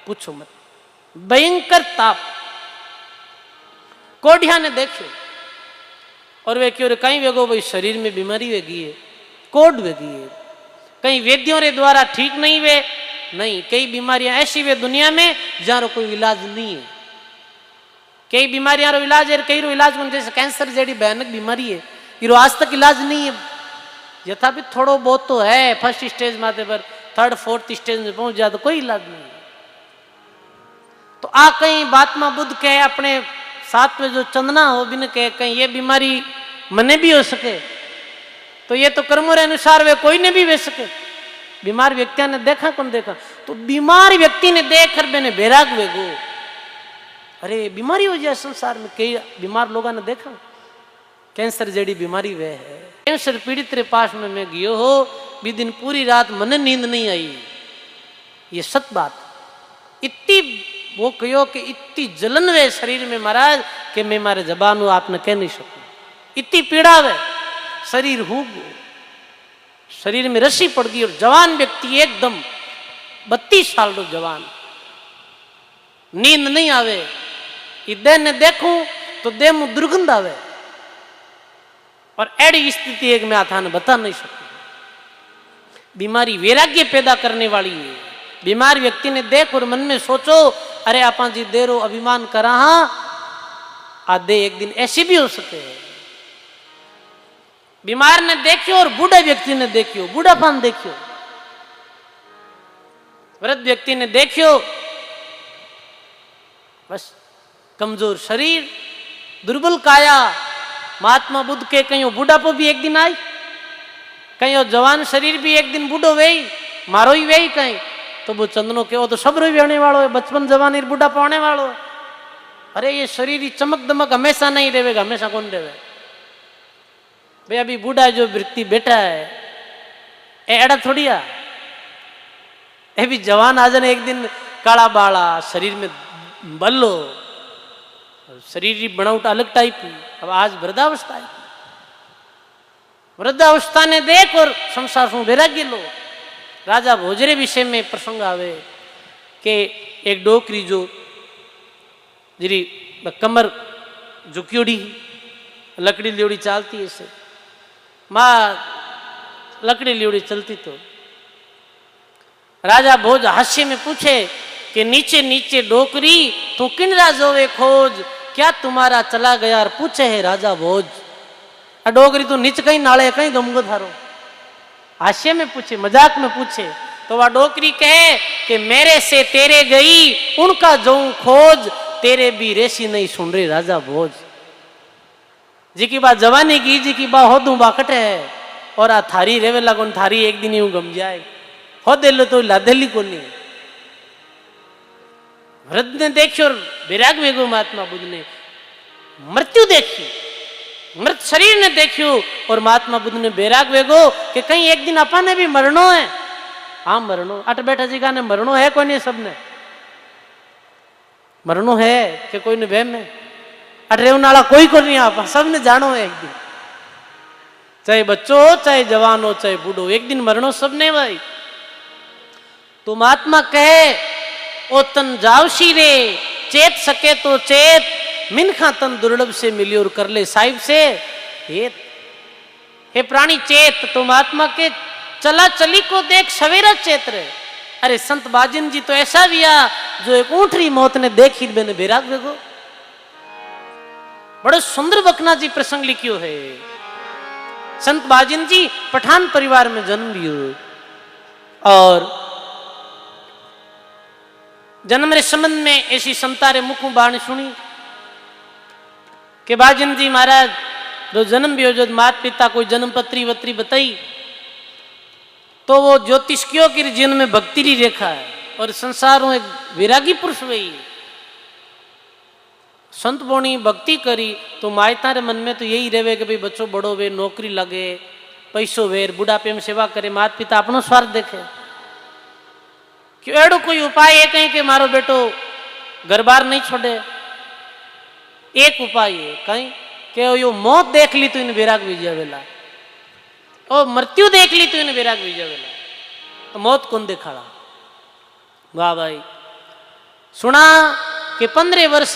पूछो मत। भयंकर ताप कोढ़िया ने देखियो, और वे क्यों कहीं वेगो भाई शरीर में बीमारी वेगी है, कोड वेगी है। कहीं वेद्यों रे द्वारा ठीक नहीं वे नहीं, कई बीमारियां ऐसी वे दुनिया में जहां कोई इलाज नहीं है। कई बीमारियां रो इलाज है, कई रो इलाज जैसे कैंसर जैसी भयानक बीमारी है, ये आज तक इलाज नहीं है। यथापि थोड़ो बहुत तो है फर्स्ट स्टेज माथे पर, थर्ड फोर्थ स्टेज में पहुंच जाए तो कोई इलाज नहीं। तो आ कहीं बातमा बुद्ध कहे अपने साथ में जो चंदना हो बिन कहे कहीं ये बीमारी मने भी हो सके, तो ये तो कर्मों के अनुसार वे कोई ने भी वे सके। बीमार व्यक्ति ने देखा कौन देखा, तो बीमार व्यक्ति ने देख कर मैंने बैराग वेगो, अरे बीमारी हो जाए संसार में। कई बीमार लोगों ने देखा, कैंसर जड़ी बीमारी वे है, कैंसर पीड़ित रे पास में मैं गयो हो, भी दिन पूरी रात मने नींद नहीं आई। ये सत बात, इतनी वो कहो कि इतनी जलन वे शरीर में महाराज कि मैं मारे जबान आपने कह नहीं सकूं, इतनी पीड़ा वे शरीर हूँ, शरीर में रस्सी पड़ गई। और जवान व्यक्ति एकदम 32 साल रो जवान, नींद नहीं आवे, देह ने देखूं तो देह में दुर्गंध आवे। और ऐसी स्थिति एक मैं आथा ने बता नहीं सकूं। बीमारी वैराग्य पैदा करने वाली है। बीमार व्यक्ति ने देख और मन में सोचो, अरे आपा जी देरो अभिमान करा हाँ, आधे एक दिन ऐसी भी हो सके। बीमार ने देखियो और बूढ़े व्यक्ति ने देखियो, बूढ़ापन देखियो, वृद्ध व्यक्ति ने देखियो, बस कमजोर शरीर, दुर्बल काया। महात्मा बुद्ध के कहीं बूढ़ापो भी एक दिन आई, कहीं जवान शरीर भी एक दिन बूढ़ो वेई, मारो ही वेई कहीं। तो वो चंदनो के तो सब रोई होने वालों है, बचपन जवानी बूढ़ापा होने वालों है। अरे ये शरीर की चमक दमक हमेशा नहीं रहेगा, हमेशा कौन रहे भाई। अभी बूढ़ा जो व्यक्ति बैठा है एड़ा थोड़िया, ये भी जवान आ जाने एक दिन काला बाला, शरीर में बल्लो, शरीर की बनावट अलग टाइप की। अब आज वृद्धावस्था है, वृद्धावस्था ने देख और संसार से वैराग्य लो। राजा भोजरे विषय में प्रसंग आवे कि एक डोकरी जो जिरी कमर झुकियोड़ी लकड़ी लियोड़ी चालती है, से माँ लकड़ी लियोड़ी चलती। तो राजा भोज हास्य में पूछे कि नीचे नीचे डोकरी तू किन राजोवे खोज, क्या तुम्हारा चला गया। और पूछे है राजा भोज, डोकरी तू नीच कहीं नाले कहीं गमगो थारो। हास्य में पूछे, मजाक में पूछे, तो वह डोकरी कहे कि मेरे से तेरे गई उनका जाऊं खोज, तेरे भी रेसी नहीं सुन रही राजा भोज। जी की बात जवानी की, जी की बात हो दू बाकट है, और आ थारी रेवे लगन थारी एक दिन यूं गम जाए, हो दे लो तो लादेली को नहीं। वृद्ध ने देखी और विराग वेगो महात्मा बुद्ध ने मृत्यु देखी, मृत शरीर ने देखियो, और महात्मा बुद्ध ने बैराग वेगो कि कहीं एक दिन अपन ने भी मरनो है। हाँ मरनो, अट बैठा जी का ने मरनो है, कोई नहीं, सबने मरनो है कि कोई ने वहम में अट रेवन वाला कोई को नहीं, आप सबने जानो है एक दिन, चाहे बच्चों हो चाहे जवान हो चाहे बूढ़ो, एक दिन मरनो सबने भाई। तो महात्मा कहे ओ तन जावशी रे, चेत सके तो चेत, मिनखा तन दुर्लभ से मिली और कर ले साहिब से हेत। हे प्राणी चेत, तो महात्मा के चला चली को देख सवेरा चेत रहे। अरे संत बाजिन जी तो ऐसा दिया जो एक ऊंटरी मौत ने देखी मैंने बैराग वेगो। बड़े सुंदर बकना जी प्रसंग लिखियो है। संत बाजिन जी पठान परिवार में जन्म लियो, और जन्म रे संबंध में ऐसी संतारे मुख बाणी सुनी कि बाजिन जी महाराज जो जन्म भी हो, जो माता पिता कोई जन्म पत्री वत्री बताई, तो वो ज्योतिष क्यों की जीवन में भक्ति की रेखा है, और संसार में एक विरागी पुरुष वही संत बोनी भक्ति करी। तो मायता रे मन में तो यही रहे कि भाई बच्चों बड़ो वे, नौकरी लगे, पैसों वेर, बुढ़ापे में सेवा करे, माता पिता अपनो स्वार्थ देखे। क्यों एड़ो कोई उपाय है कहीं कि मारो बेटो घर बार नहीं छोड़े। एक उपाय है कहीं कि यो मौत देख ली तो इन विराग विजय वेला, और मृत्यु देख ली तो इन विराग विजय वेला, तो मौत कौन देखाड़ा। वाह भाई, सुना कि 15 वर्ष